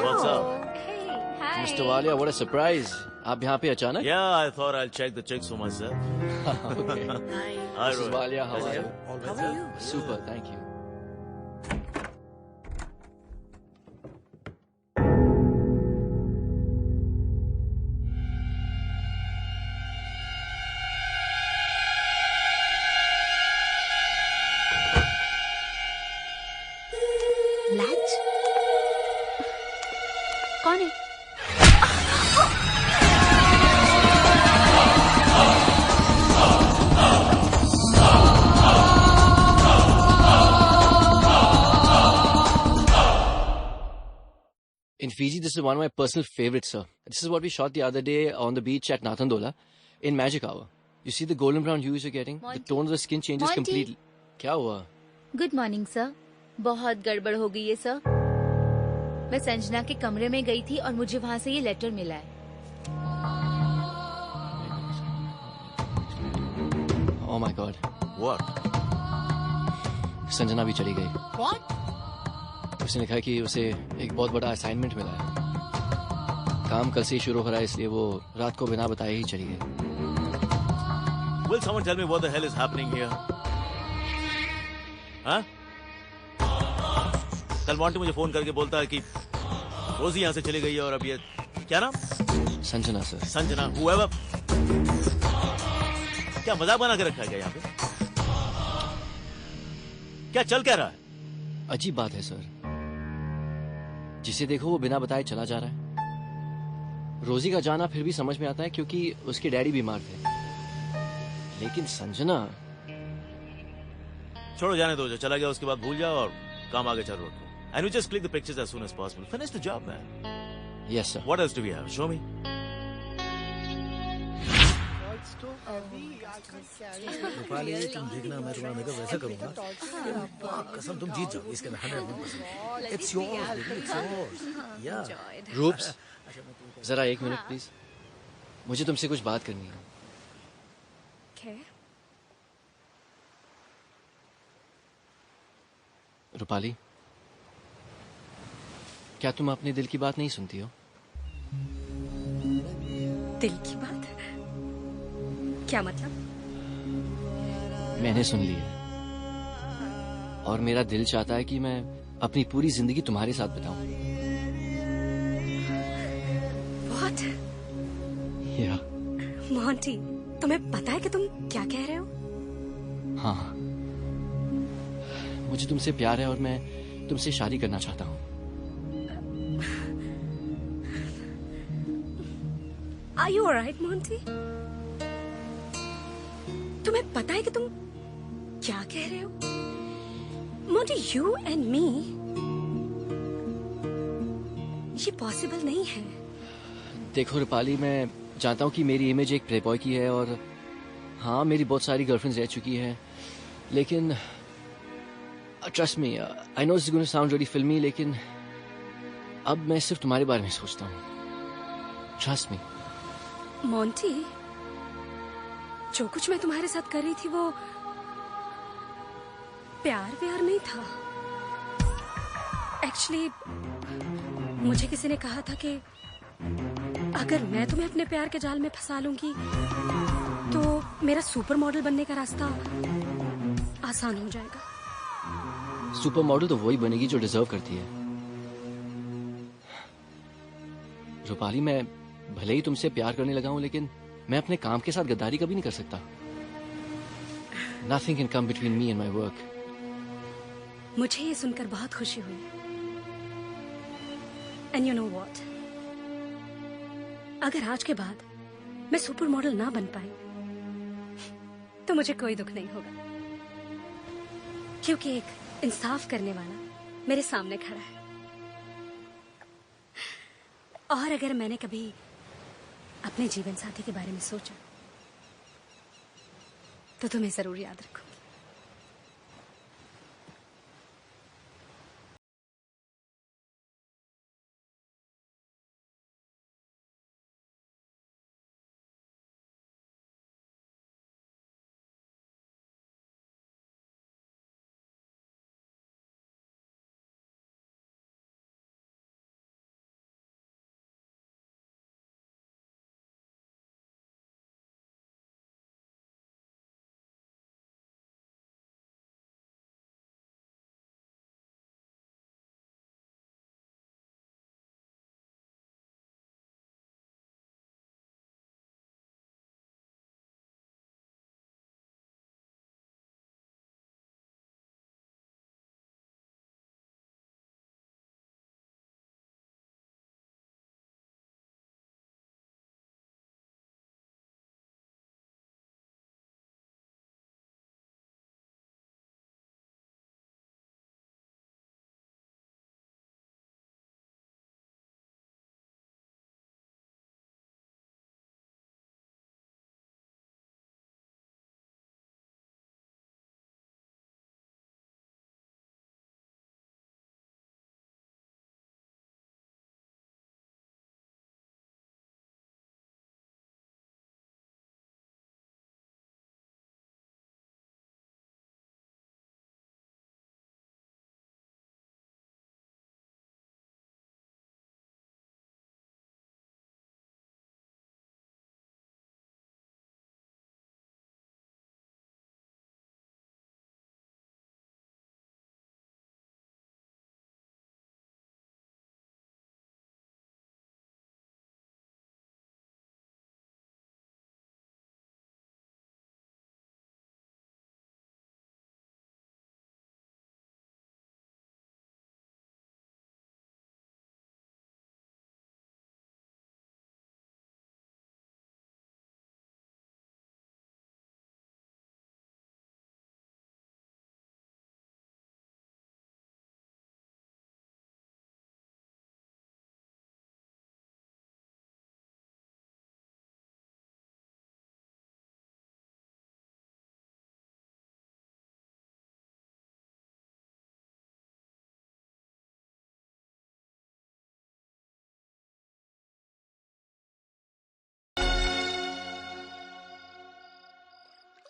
what's up? Mr. Walia, what a surprise! आप यहाँ पे अचानक? Yeah, I thought I'll check the chicks for myself. Okay. Hi, Mrs. Walia, how are you? How are you? Super, thank you. Latch? कौन है? In Fiji, this is one of my personal favorites, sir. This is what we shot the other day on the beach at Nathandola in Magic Hour. You see the golden brown hues you're getting? The tone of the skin changes Monty. completely. क्या हुआ? Good morning sir. बहुत गड़बड़ हो गई है sir. मैं संजना के कमरे में गई थी और मुझे वहाँ से ये लेटर मिला है. Oh my God. What? Sanjana भी चली गई. What? उसने लिखा है कि उसे एक बहुत बड़ा असाइनमेंट मिला है. काम कल से ही शुरू हो रहा है, इसलिए वो रात को बिना बताए ही चली गई. Will someone tell me what the hell is happening here? हाँ? कल मॉन्टी मुझे फोन करके बोलता है कि रोजी यहाँ से चली गई है और अब ये क्या नाम? संजना सर. संजना, whoever. क्या मजाक बना के रखा है क्या यहाँ पे? क्या चल क्या रहा है? अजीब बात है सर. जिसे देखो वो बिना बताए चला जा रहा है. रोजी का जाना फिर भी समझ में आता है क्योंकि उसके डैडी बीमार थे. लेकिन संजना, छोड़ो जाने दो. जो चला गया उसके बाद भूल जाओ और काम आगे चल रहा. And we just click the pictures as soon as possible. Finish the job, man. Yes, sir. What else do we have? Show me. Rupali, तुम देखना, मैं तुम्हारा मेकअप वैसा करूंगा. कसम तुम जीत जाओ इसके 100%. It's yours, baby, it's yours. Yeah. रूप्स, जरा एक मिनट प्लीज. मुझे तुमसे कुछ बात करनी है. Okay. रूपाली, क्या तुम अपने दिल की बात नहीं सुनती हो? दिल की बात? क्या मतलब? मैंने सुन ली है और मेरा दिल चाहता है कि मैं अपनी पूरी जिंदगी तुम्हारे साथ बिताऊं. What? या मॉन्टी, तुम्हें पता है कि तुम क्या कह रहे हो? हाँ, मुझे तुमसे प्यार है और मैं तुमसे शादी करना चाहता हूँ. Are you alright, Monty? तुम्हें पता है कि तुम क्या कह रहे हो? मॉन्टी, you and me, ये पॉसिबल नहीं है. देखो रूपाली, मैं जानता हूँ कि मेरी इमेज एक प्ले बॉय की है और हाँ, मेरी बहुत सारी गर्लफ्रेंड्स रह चुकी हैं, लेकिन trust me, I know this is going to sound really filmy, लेकिन अब मैं सिर्फ तुम्हारे बारे में सोचता हूँ. Trust me. मोंटी, जो कुछ मैं तुम्हारे साथ कर रही थी वो प्यार व्यार नहीं था। एक्चुअली मुझे किसी ने कहा था कि अगर मैं तुम्हें अपने प्यार के जाल में फंसा लूंगी तो मेरा सुपर मॉडल बनने का रास्ता आसान हो जाएगा। सुपर मॉडल तो वही बनेगी जो डिजर्व करती है। रूपाली, मैं भले ही तुमसे प्यार करने लगा हूं, लेकिन मैं अपने काम के साथ गद्दारी कभी नहीं कर सकता। Nothing can come between me and my work. मुझे ये सुनकर बहुत खुशी हुई। And you know what? अगर आज के बाद मैं सुपर मॉडल ना बन पाई तो मुझे कोई दुख नहीं होगा, क्योंकि एक इंसाफ करने वाला मेरे सामने खड़ा है। और अगर मैंने कभी अपने जीवन साथी के बारे में सोचा तो तुम्हें जरूर याद रखूंगी।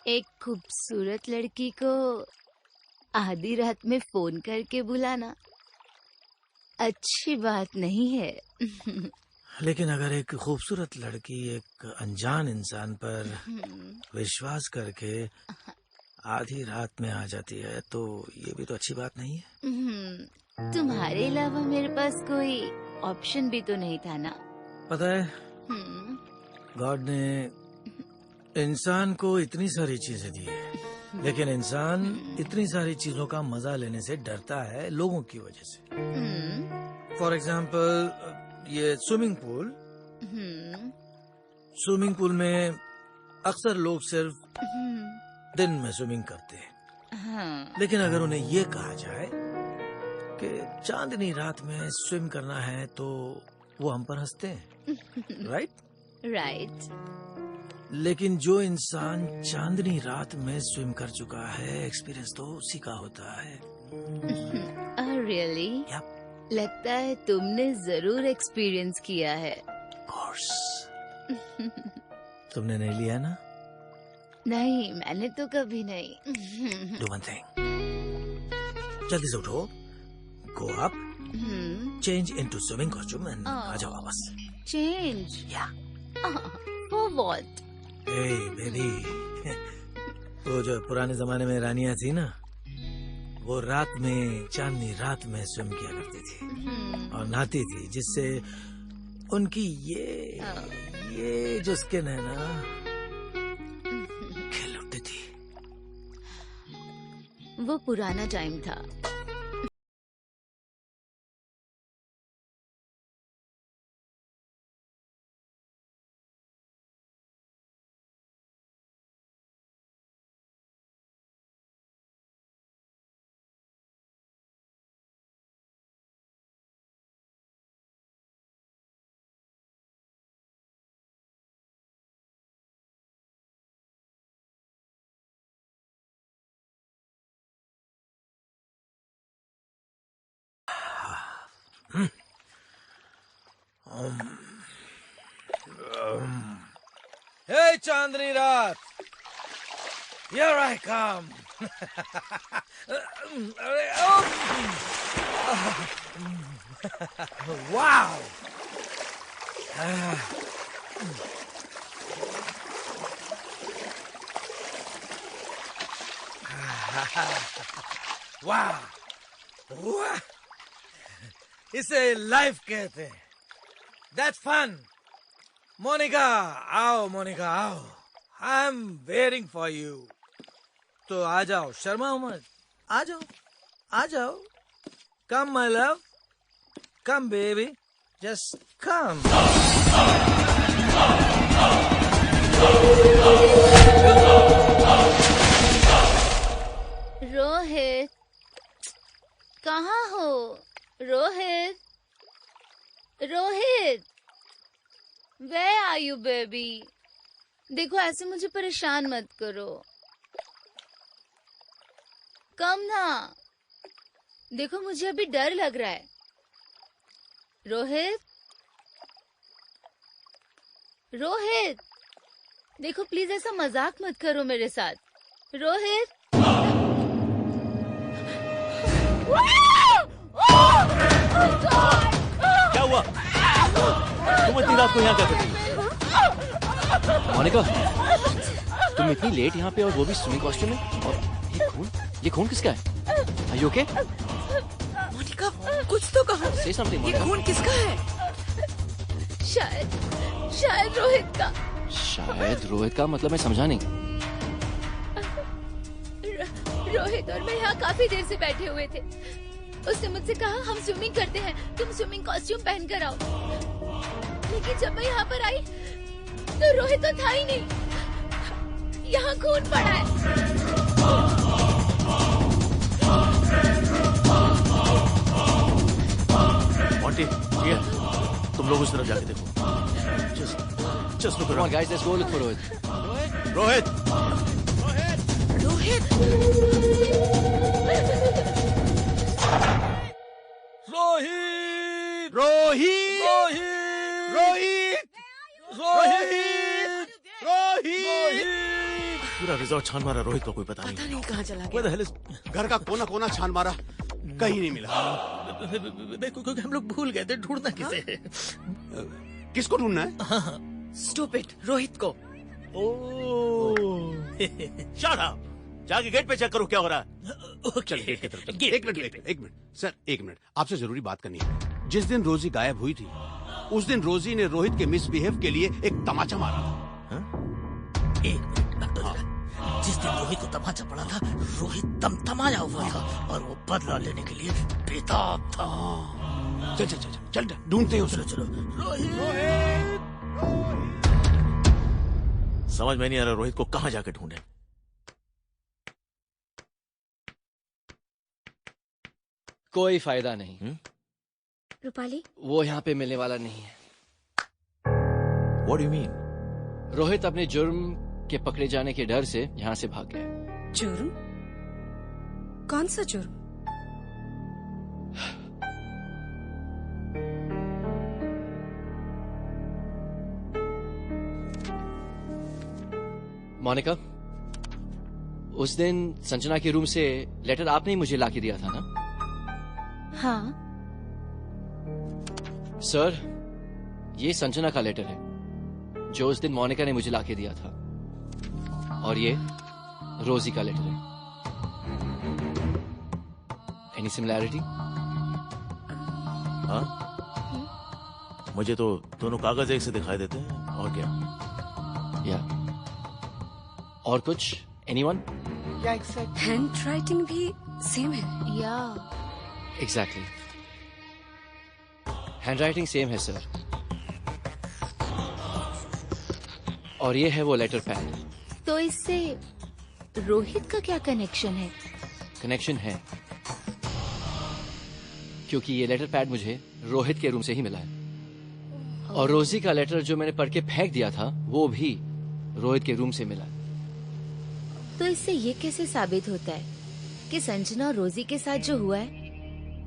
एक खूबसूरत लड़की को आधी रात में फोन करके बुलाना अच्छी बात नहीं है। लेकिन अगर एक खूबसूरत लड़की एक अनजान इंसान पर विश्वास करके आधी रात में आ जाती है तो ये भी तो अच्छी बात नहीं है। तुम्हारे अलावा मेरे पास कोई ऑप्शन भी तो नहीं था ना। पता है, गॉड ने इंसान को इतनी सारी चीजें दी है, लेकिन इंसान इतनी सारी चीजों का मजा लेने से डरता है लोगों की वजह से। फॉर एग्जाम्पल ये स्विमिंग पूल। स्विमिंग पूल में अक्सर लोग सिर्फ दिन में स्विमिंग करते हैं, लेकिन अगर उन्हें ये कहा जाए कि चांदनी रात में स्विम करना है तो वो हम पर हंसते हैं। राइट। लेकिन जो इंसान चांदनी रात में स्विम कर चुका है, एक्सपीरियंस तो उसी का होता है। रियली? लगता है तुमने जरूर एक्सपीरियंस किया है। Of course. तुमने नहीं लिया ना? नहीं, मैंने तो कभी नहीं। डू वन थिंग, जल्दी से उठो, go up, change into swimming costume and आ जाओ वापस। चेंज? या। For what? हे बेबी, वो जो पुराने जमाने में रानियां थी ना, वो रात में, चांदनी रात में स्विम किया करती थी और नहाती थी, जिससे उनकी ये जो स्किन है ना, खिल उठती थी। वो पुराना टाइम था। Hey, चांदनी रात, here I come. Wow. Wow. इसे लाइफ कहते हैं। That's fun. मोनिका, आओ मोनिका आओ, I am waiting for you. तो आ जाओ, शर्माओ मत, आ जाओ, आ जाओ। Come my love, come baby, just come. Rohit, कहाँ हो? Rohit, Rohit, Where are you, baby? देखो, ऐसे मुझे परेशान मत करो। कम ना, देखो मुझे अभी डर लग रहा है। रोहित, रोहित, देखो प्लीज ऐसा मजाक मत करो मेरे साथ। रोहित, क्या हुआ? तुम इतनी रात को यहाँ क्या करती हो? मोनिका, तुम इतनी लेट यहाँ पे और वो भी स्विमिंग कॉस्ट्यूम में, और ये खून किसका है? Are you okay? मोनिका, कुछ तो कहो। Say something, ये मोनिका। खून किसका है? शायद रोहित का। शायद रोहित का मतलब मैं समझा नहीं। रोहित और मैं यहाँ काफी देर से बैठे हुए थे। उसने मुझसे कहा हम स्विमिंग करते हैं, तुम स्विमिंग कॉस्ट्यूम पहन कर आओ। लेकिन जब मैं यहाँ पर आई तो रोहित तो था ही नहीं। यहाँ खून पड़ा है। मोंटी, ये तुम लोग उस तरफ जाके देखो। Just look around. Come on, guys, let's go look for Rohit. Rohit, Rohit, Rohit, Rohit, Rohit, Rohit, Rohit, Rohit. पूरा रिजॉर्ट छान मारा, रोहित को कोई पता पता नहीं। नहीं कहाँ चला Where the गया। hell is? घर का कोना कोना छान मारा, कहीं नहीं मिला। क्योंकि हम लोग भूल गए थे ढूंढना किसे। किसको ढूंढना है? स्टूपिड, रोहित को। Shut up! जाके गेट पे चेक करो क्या हो रहा है। चल गेट की तरफ चल। एक मिनट सर, एक मिनट, आपसे जरूरी बात करनी है। जिस दिन रोजी गायब हुई थी, उस दिन रोजी ने रोहित के मिसबिहेव के लिए एक तमाचा मारा था। एक मिनट, जिस दिन रोहित को तमाचा पड़ा था, रोहित तमतमाया हुआ था और वो बदला लेने के लिए बेताब था। चल चल चल चल, चल ढूंढते हैं उसे। चलो रोहित। समझ में नहीं आ रहा रोहित को कहाँ जाके ढूंढे। कोई फायदा नहीं। रूपाली, वो यहाँ पे मिलने वाला नहीं है। What do you mean? Rohit अपने जुर्म के पकड़े जाने के डर से यहाँ से भाग गया। जुर्म? कौन सा जुर्म? मोनिका, उस दिन संजना के रूम से लेटर आपने ही मुझे लाके दिया था ना? हाँ। सर, ये संजना का लेटर है जो उस दिन मोनिका ने मुझे लाके दिया था, और ये रोजी का लेटर है। Any similarity? हाँ, मुझे तो दोनों कागज एक से दिखाई देते हैं, और क्या? या और कुछ? एनीवन? या एग्जैक्टली। हैंड राइटिंग भी सेम है। या एग्जैक्टली, हैंड राइटिंग सेम है सर। और ये है वो लेटर पैड। तो इससे रोहित का क्या कनेक्शन है? कनेक्शन है क्योंकि ये लेटर पैड मुझे रोहित के रूम से ही मिला है, और रोजी का लेटर जो मैंने पढ़ के फेंक दिया था वो भी रोहित के रूम से मिला है। तो इससे ये कैसे साबित होता है कि संजना और रोजी के साथ जो हुआ है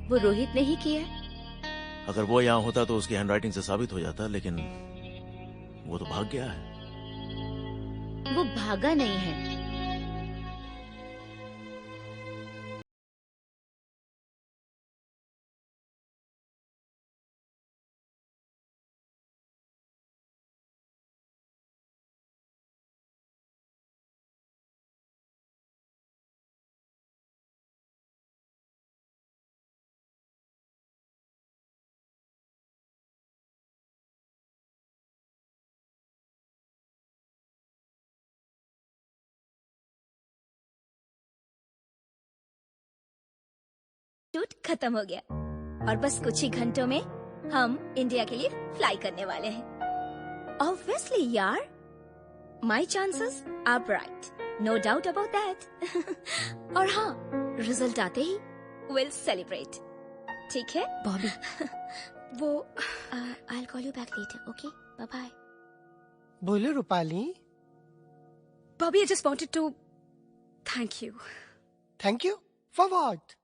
वो रोहित ने ही किया है? अगर वो यहाँ होता तो उसकी हैंडराइटिंग से साबित हो जाता, लेकिन वो तो भाग गया है। वो भागा नहीं है। शूट खत्म हो गया और बस कुछ ही घंटों में हम इंडिया के लिए फ्लाई करने वाले हैं। ऑब्वियसली यार, my chances are bright, no doubt about that. और हाँ, रिजल्ट आते ही विल सेलिब्रेट, ठीक है बॉबी? वो I will call you back later, okay? Bye bye. बोलो Rupali. Bobby, I just wanted to thank you. Thank you for what?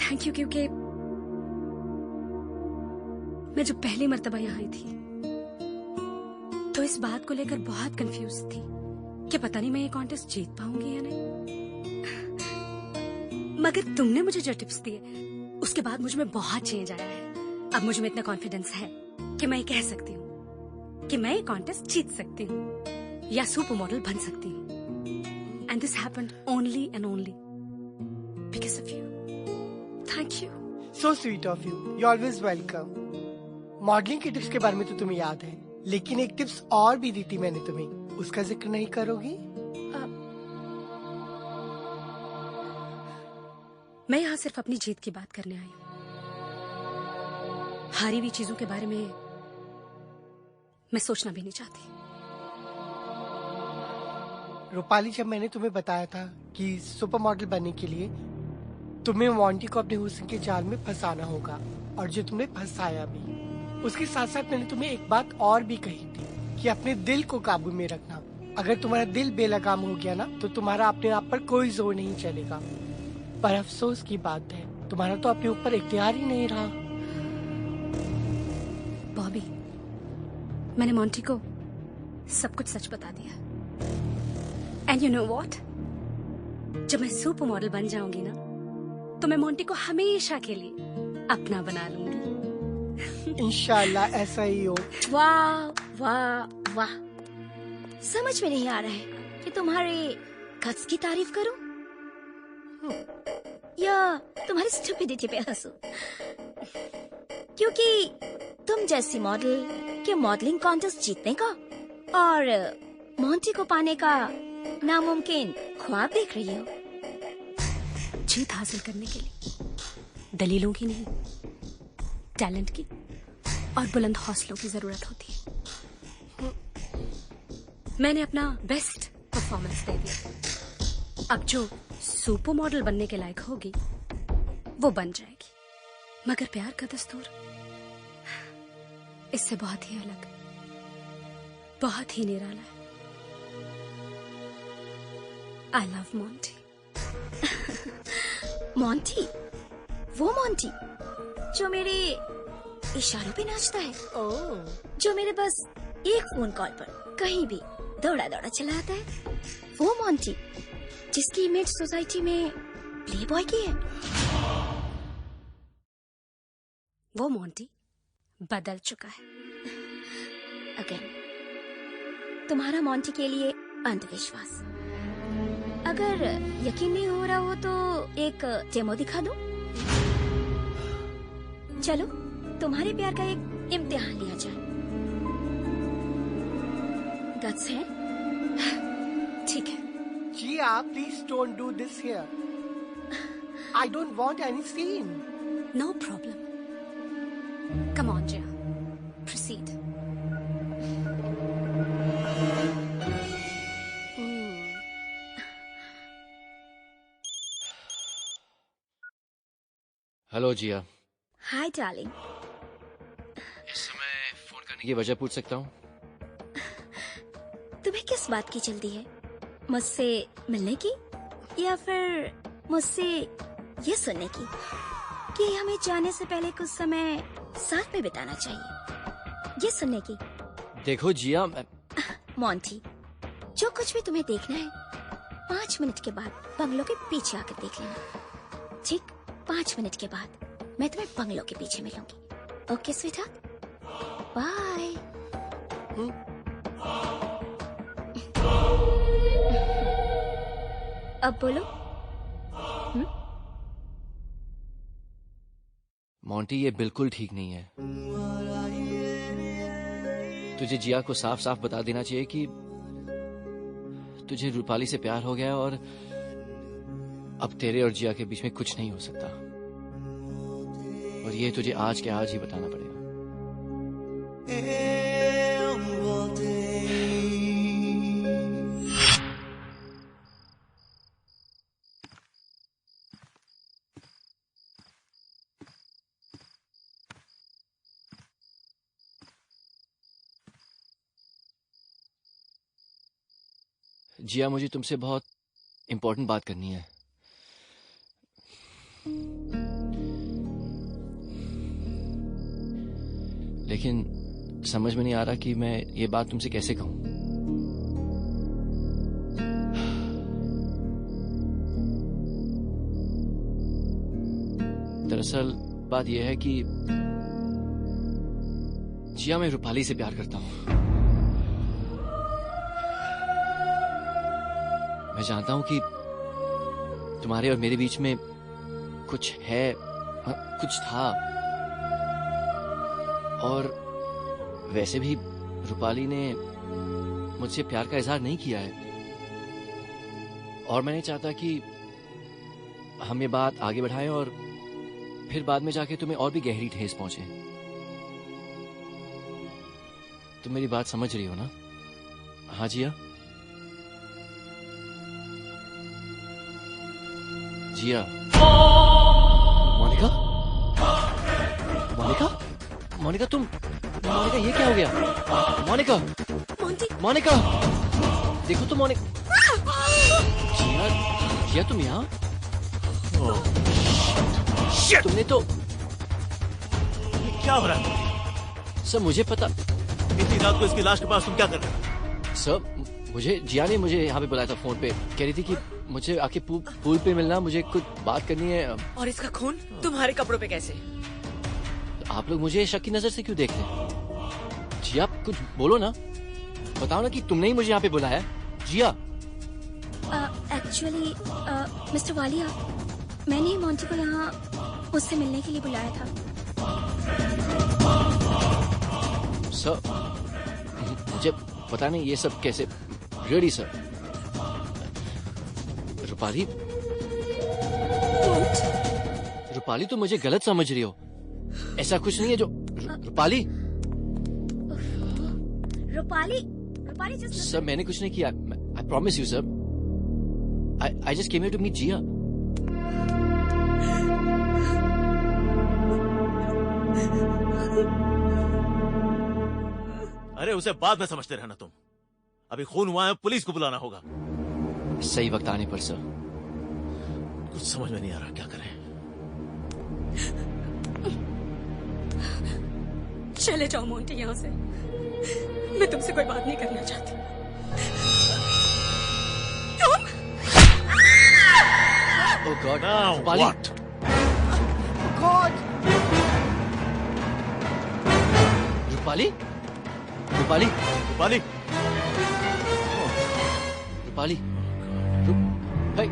Thank you क्योंकि मैं जब पहली मर्तबा यहाँ आई थी तो इस बात को लेकर बहुत कंफ्यूज थी कि पता नहीं मैं ये कॉन्टेस्ट जीत पाऊंगी या नहीं। मगर तुमने मुझे जो टिप्स दिए उसके बाद मुझ में बहुत चेंज आया है। अब मुझ में इतना कॉन्फिडेंस है कि मैं कह सकती हूँ कि मैं ये कॉन्टेस्ट जीत सकती हूँ या सुपर मॉडल बन सकती हूँ। And this happened only and only because of you. Thank you. So sweet of you. You're always welcome. Modelling की टिप्स के बारे में तो तुम्हें याद है, लेकिन एक टिप्स और भी दी थी मैंने तुम्हें, उसका जिक्र नहीं करोगी? मैं यहाँ सिर्फ अपनी जीत की बात करने आई हूँ। हारी हुई चीजों के बारे में मैं सोचना भी नहीं चाहती। रूपाली, जब मैंने तुम्हें बताया था कि सुपर मॉडल बनने के लिए तुम्हें मोंटी को अपने हुस्न के जाल में फंसाना होगा, और जो तुमने फंसाया भी, उसके साथ साथ मैंने तुम्हें एक बात और भी कही थी कि अपने दिल को काबू में रखना। अगर तुम्हारा दिल बेलगाम हो गया ना तो तुम्हारा अपने आप पर कोई जोर नहीं चलेगा। पर अफसोस की बात है, तुम्हारा तो अपने ऊपर इख्तियार ही नहीं रहा। बॉबी, मैंने मोंटी को सब कुछ सच बता दिया। एंड यू नो व्हाट, जब मैं सुपर मॉडल बन जाऊंगी ना तो मैं मोंटी को हमेशा के लिए अपना बना लूंगी। इंशाल्लाह ऐसा ही हो। वाह वाह वाह, समझ में नहीं आ रहा है कि तुम्हारे गट्स की तारीफ करूं या तुम्हारी स्टुपिडिटी पे हंसूं, क्योंकि तुम जैसी मॉडल के मॉडलिंग कॉन्टेस्ट जीतने का और मोंटी को पाने का नामुमकिन ख्वाब देख रही हो। जीत हासिल करने के लिए दलीलों की नहीं, टैलेंट की और बुलंद हौसलों की जरूरत होती है। मैंने अपना बेस्ट परफॉर्मेंस दे दिया। अब जो सुपर मॉडल बनने के लायक होगी वो बन जाएगी, मगर प्यार का दस्तूर इससे बहुत ही अलग, बहुत ही निराला है। I love Monty. मोंटी? वो मोंटी जो मेरे इशारों पे नाचता है, जो मेरे बस एक फोन कॉल पर कहीं भी दौड़ा दौड़ा चला आता है। वो मोंटी जिसकी इमेज सोसाइटी में प्ले बॉय की है। वो मोंटी बदल चुका है। अगेन तुम्हारा मोंटी के लिए अंधविश्वास। अगर यकीन नहीं हो रहा हो तो एक डेमो दिखा दूं? चलो तुम्हारे प्यार का एक इम्तिहान लिया जाए। गट्स है? ठीक है। Gia, please don't do this here. I don't want any scene. No problem. Come on, Gia. Proceed. Hello Jiya. Hi darling. इस समय फोन करने की वजह पूछ सकता हूँ? तुम्हें किस बात की जल्दी है? मुझसे मिलने की या फिर मुझसे ये सुनने की कि हमें जाने से पहले कुछ समय साथ में बिताना चाहिए? ये सुनने की। देखो जिया, मोंटी, जो कुछ भी तुम्हें देखना है 5 मिनट के बाद बंगलों के पीछे आकर देख लेना। ठीक 5 मिनट के बाद मैं तुम्हें बंगलों के पीछे मिलूंगी। Okay sweetheart, bye. अब बोलो। मोंटी, ये बिल्कुल ठीक नहीं है। तुझे जिया को साफ साफ बता देना चाहिए कि तुझे रूपाली से प्यार हो गया और अब तेरे और जिया के बीच में कुछ नहीं हो सकता। और ये तुझे आज के आज ही बताना पड़ेगा। जिया, मुझे तुमसे बहुत इम्पोर्टेंट बात करनी है। लेकिन समझ में नहीं आ रहा कि मैं ये बात तुमसे कैसे कहूं। दरअसल बात यह है कि जिया, मैं रूपाली से प्यार करता हूं। मैं जानता हूं कि तुम्हारे और मेरे बीच में कुछ है, कुछ था। और वैसे भी रूपाली ने मुझसे प्यार का इजहार नहीं किया है और मैं नहीं चाहता कि हम ये बात आगे बढ़ाएं और फिर बाद में जाके तुम्हें और भी गहरी ठेस पहुंचे। तुम मेरी बात समझ रही हो ना? हाँ जिया? जिया? मोनिका? मोनिका? मोनिका मोनिका, ये क्या हो गया? मोनिका! मोनिका! देखो तो मोनिका। जिया तुम यहाँ? तुमने तो क्या हो रहा है? सर मुझे पता। इतनी रात को इसकी लाश के पास तुम क्या कर रहे हो? सर जिया ने मुझे यहाँ पे बुलाया था फोन पे। कह रही थी कि मुझे आके पूल पे मिलना, मुझे कुछ बात करनी है। और इसका खून तुम्हारे कपड़ों पे कैसे? आप लोग मुझे शक की नजर से क्यों देख रहे हैं? जिया कुछ बोलो ना, बताओ ना कि तुमने ही मुझे यहाँ पे बुलाया। जिया? एक्चुअली मिस्टर वालिया, मैंने ही मोंटी को यहाँ उससे मिलने के लिए बुलाया था। सर मुझे पता नहीं ये सब कैसे। Really sir. रूपाली तुम मुझे गलत समझ रही हो। ऐसा कुछ नहीं है जो रूपाली सर, मैंने कुछ नहीं किया। I promise you sir. I just came here to meet Jiya. अरे उसे बाद में समझते रहना तुम। अभी खून हुआ है, पुलिस को बुलाना होगा। सही वक्त आने पर सर। कुछ समझ में नहीं आ रहा, क्या करें? चले जाओ मोंटी यहाँ से। मैं तुमसे कोई बात नहीं करना चाहती। God. Now what? God. Rupali, Rupali, Rupali, Rupali. भाई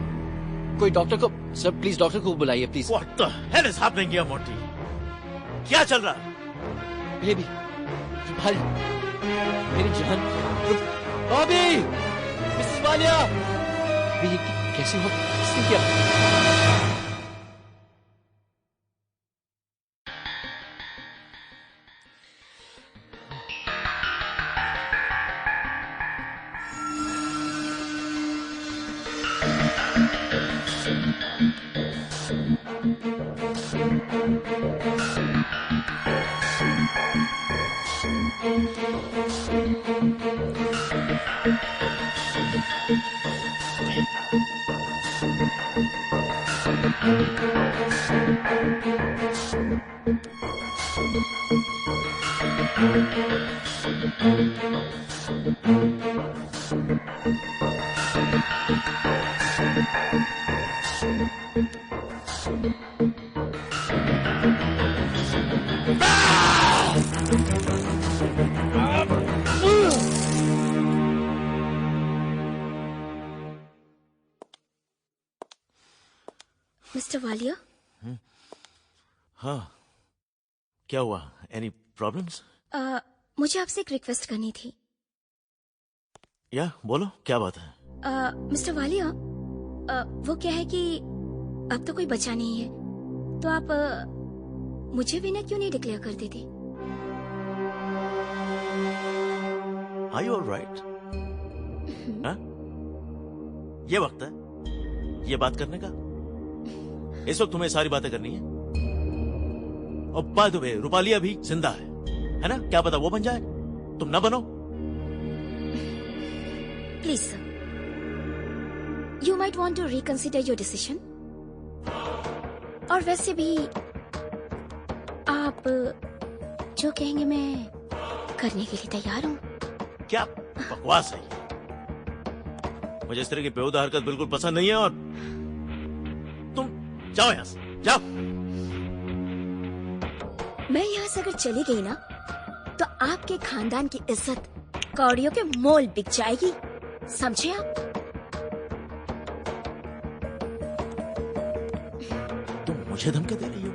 कोई डॉक्टर को, सर प्लीज डॉक्टर को बुलाइए please. What the hell is happening here, Monty? क्या चल रहा है? बेबी, रूपाली, मेरी जान, बॉबी, मिसेस वालिया, ये कैसे हो? किसने किया? मिस्टर वालिया, हाँ, क्या हुआ? Any problems? मुझे आपसे एक रिक्वेस्ट करनी थी। या बोलो, क्या बात है? मिस्टर वालिया, वो क्या है कि अब तो कोई बचा नहीं है, तो आप मुझे विनर क्यों नहीं डिक्लेयर कर देते? Are you all right? हाँ? ये वक्त है ये बात करने का? इस वक्त तुम्हें सारी बातें करनी है? और बाय द वे, रूपालिया भी जिंदा है ना? क्या पता वो बन जाए, तुम ना बनो। Please sir, you might want to reconsider your decision. और वैसे भी आप जो कहेंगे मैं करने के लिए तैयार हूँ। क्या बकवास है? मुझे इस तरह की बेहुदा हरकत बिल्कुल पसंद नहीं है, और तुम जाओ यहां से, जाओ। मैं यहाँ से अगर चली गई ना, तो आपके खानदान की इज्जत कौड़ियों के मोल बिक जाएगी, समझे आप? तुम मुझे धमकी दे रही हो?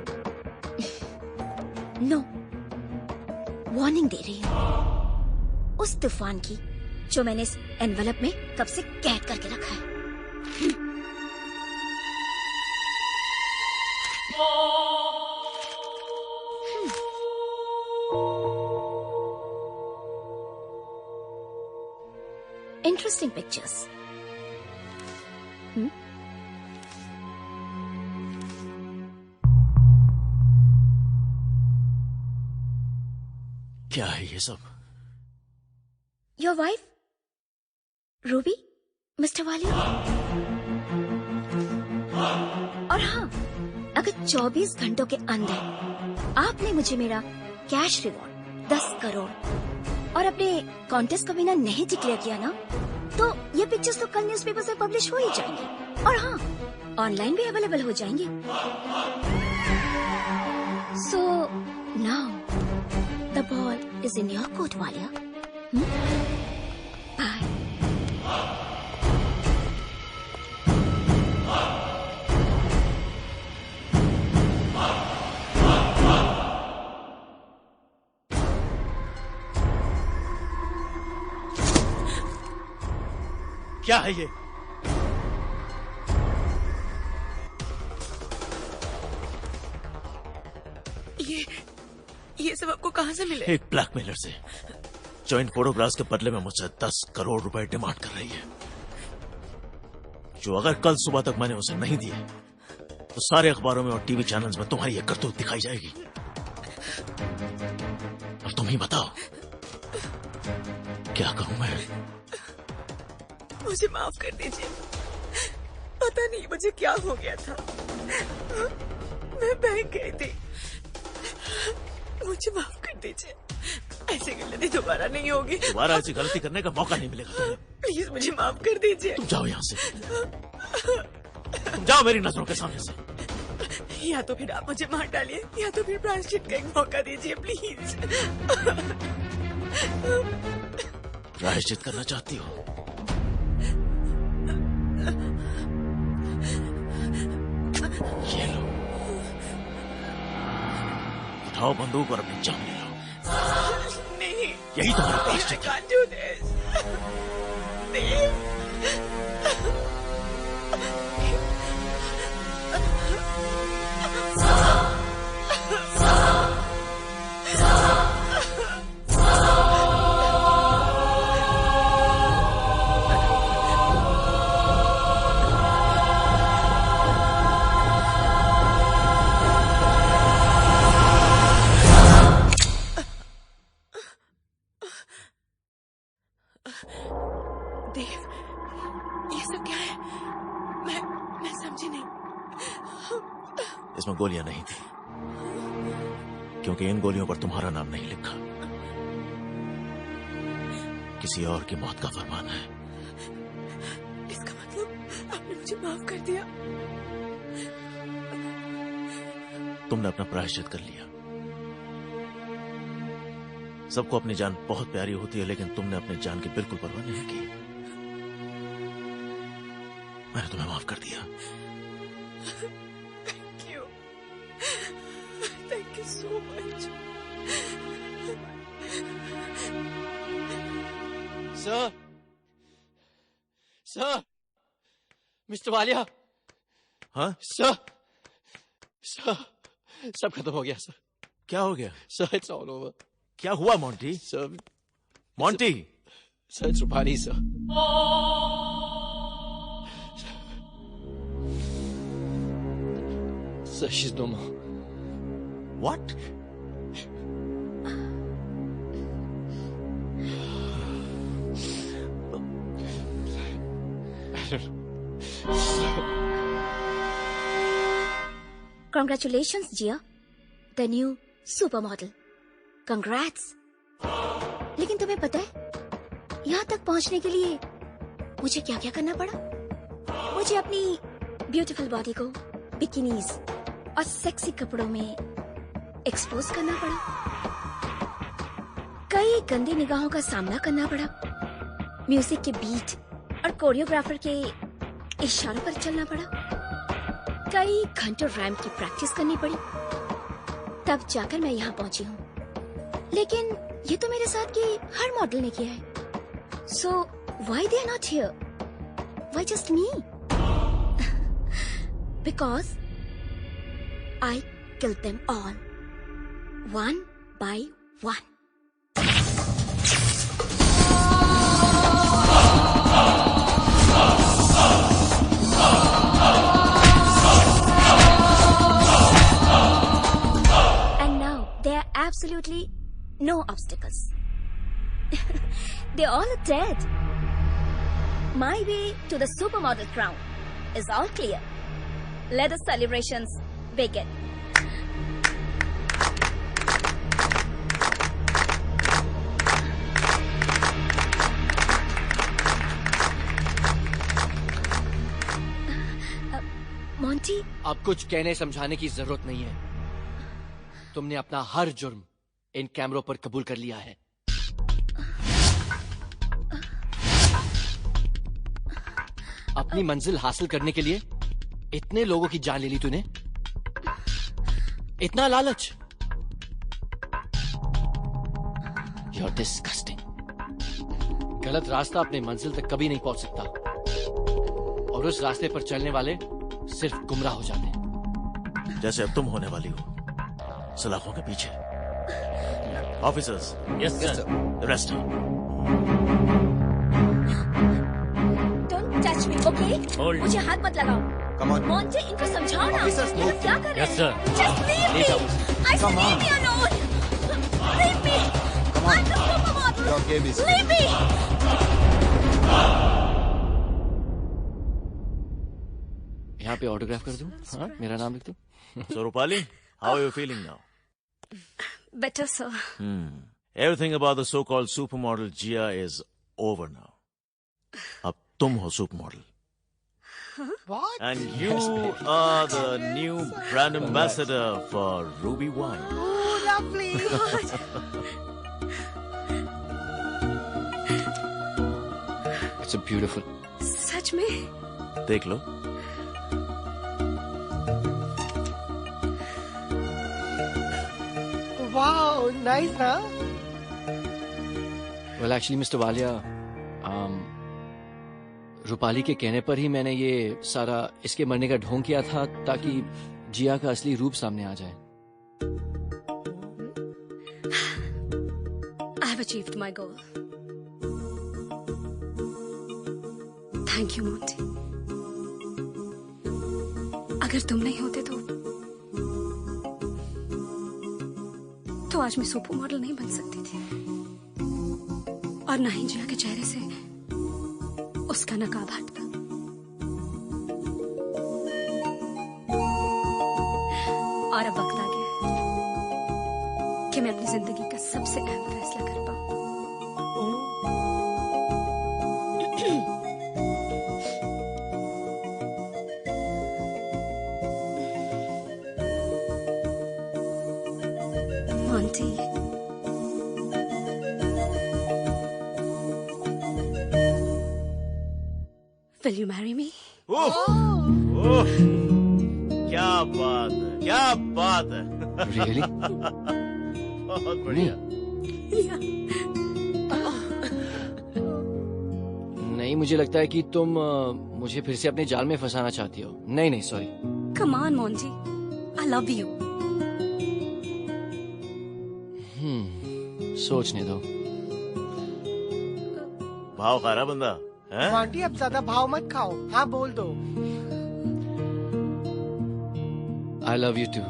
नो, वार्निंग दे रही हूँ उस तूफान की जो मैंने इस एनवेलप में कब से कैद करके रखा है। Interesting pictures. क्या है ये सब? Your wife, Ruby, mister Walia. और हाँ, अगर 24 घंटों के अंदर आपने मुझे मेरा कैश रिवॉर्ड 10 करोड़ और अपने कॉन्टेस्ट का विनर नहीं डिक्लेयर किया ना, तो ये पिक्चर्स तो कल न्यूज़पेपर से पब्लिश हो ही जाएंगे, और हाँ, ऑनलाइन भी अवेलेबल हो जाएंगे। So now the ball is in your court, Walia. Bye. क्या है ये? ये सब आपको कहाँ से मिले? एक ब्लैकमेलर से, जो इन फोटोग्राफ्स के बदले में मुझसे 10 करोड़ रुपए डिमांड कर रही है, जो अगर कल सुबह तक मैंने उसे नहीं दिए तो सारे अखबारों में और टीवी चैनल्स में तुम्हारी ये करतूत दिखाई जाएगी। अब तुम ही बताओ, क्या करूं मैं? मुझे माफ कर दीजिए, पता नहीं मुझे क्या हो गया था। मैं बैंक गई थी, मुझे माफ कर दीजिए। ऐसी गलती दोबारा नहीं होगी। दोबारा ऐसी गलती करने का मौका नहीं मिलेगा तुम्हें। प्लीज मुझे माफ कर दीजिए। तुम जाओ यहाँ से। तुम जाओ मेरी नजरों के सामने से। या तो फिर आप मुझे मार डालिए या तो फिर प्रायश्चित का एक मौका दीजिए प्लीज। प्रायश्चित करना चाहती हो? ये लो, उठाओ बंदूक और अपनी जान ले लो। नहीं, यही तुम्हारा प्रायश्चित है। I can't do this. Please. देव, ये सब क्या है? मैं समझी नहीं। इसमें गोलियां नहीं थी, क्योंकि इन गोलियों पर तुम्हारा नाम नहीं लिखा। किसी और की मौत का फरमान है। इसका मतलब आपने मुझे माफ कर दिया? तुमने अपना प्रायश्चित कर लिया। सबको अपनी जान बहुत प्यारी होती है, लेकिन तुमने अपनी जान की बिल्कुल परवाह नहीं की। मैंने तुम्हें माफ कर दिया। Thank you so much. Sir, mister Walia. हाँ सर, सब खत्म हो गया सर। क्या हो गया? Sir, it's all over. क्या हुआ Monty? Sir, Monty. Sir, it's Rupali sir. Sir, she's no more. What? Congratulations, Jia. The new supermodel. Congrats. लेकिन तुम्हें पता है, यहाँ तक पहुँचने के लिए मुझे क्या क्या करना पड़ा? मुझे अपनी ब्यूटीफुल बॉडी को बिकिनीज और सेक्सी कपड़ों में एक्सपोज करना पड़ा। कई गंदी निगाहों का सामना करना पड़ा। म्यूजिक के बीट और कोरियोग्राफर के इशारों पर चलना पड़ा। कई घंटों रैम्प की प्रैक्टिस करनी पड़ी। तब जाकर मैं यहाँ पहुंची हूँ। लेकिन ये तो मेरे साथ की हर मॉडल ने किया है। So why they are not here? Why just me? Because I killed them all, one by one. And now there are absolutely no obstacles. They all are dead. My way to the supermodel crown is all clear. Let the celebrations begin. Monty, अब कुछ कहने समझाने की जरूरत नहीं है। तुमने अपना हर जुर्म इन कैमरों पर कबूल कर लिया है। अपनी मंजिल हासिल करने के लिए इतने लोगों की जान ले ली तूने। इतना लालच। You're disgusting. गलत रास्ता अपने मंजिल तक कभी नहीं पहुंच सकता, और उस रास्ते पर चलने वाले सिर्फ गुमराह हो जाते हैं। जैसे अब तुम होने वाली हो, सलाखों के पीछे। Officers, yes sir, arrest. Don't touch me, okay? मुझे हाथ मत लगाओ। Come on. मोंटी, इनको समझाओ ना। Officers, ये लोग क्या कर रहे हैं? Yes, sir. Just leave me. I said Come on. leave me alone. Leave me. Come on. I'm the supermodel. Your game is Leave me. यहाँ पे ऑटोग्राफ कर दूं? हाँ, मेरा नाम लिख दो। So Rupali, how are you feeling now? Better, sir. Everything about the so-called supermodel Jia is over now. अब तुम हो supermodel. Huh? What? And you are the new brand ambassador for Ruby Wine. Oh, lovely. It's a beautiful. सच में? देख लो. Wow, nice ना? Well, actually, Mr. Walia, Rupali के कहने पर ही मैंने ये सारा इसके मरने का ढोंग किया था ताकि जिया का असली रूप सामने आ जाए. I have achieved my goal. Thank you, Monty. अगर तुम नहीं होते तो आज मैं सुपर मॉडल नहीं बन सकती थी और ना ही जिया के चेहरे से उसका नकाब हटता. और अब वक्त आ गया कि मैं अपनी जिंदगी का सबसे अहम फैसला कर पाऊं. Monty. Will you marry me? ओह, क्या बात है, क्या बात है. Really? बहुत बढ़िया. नहीं, मुझे लगता है कि तुम मुझे फिर से अपने जाल में फंसाना चाहती हो. नहीं, sorry. Come on, Monty. I love you. सोचने दो. भाव खा रहा बंदा है? आंटी अब ज्यादा भाव मत खाओ. हाँ बोल दो. I love you too.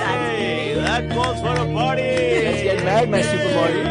Hey, that calls for a party. Let's get married, my supermodel.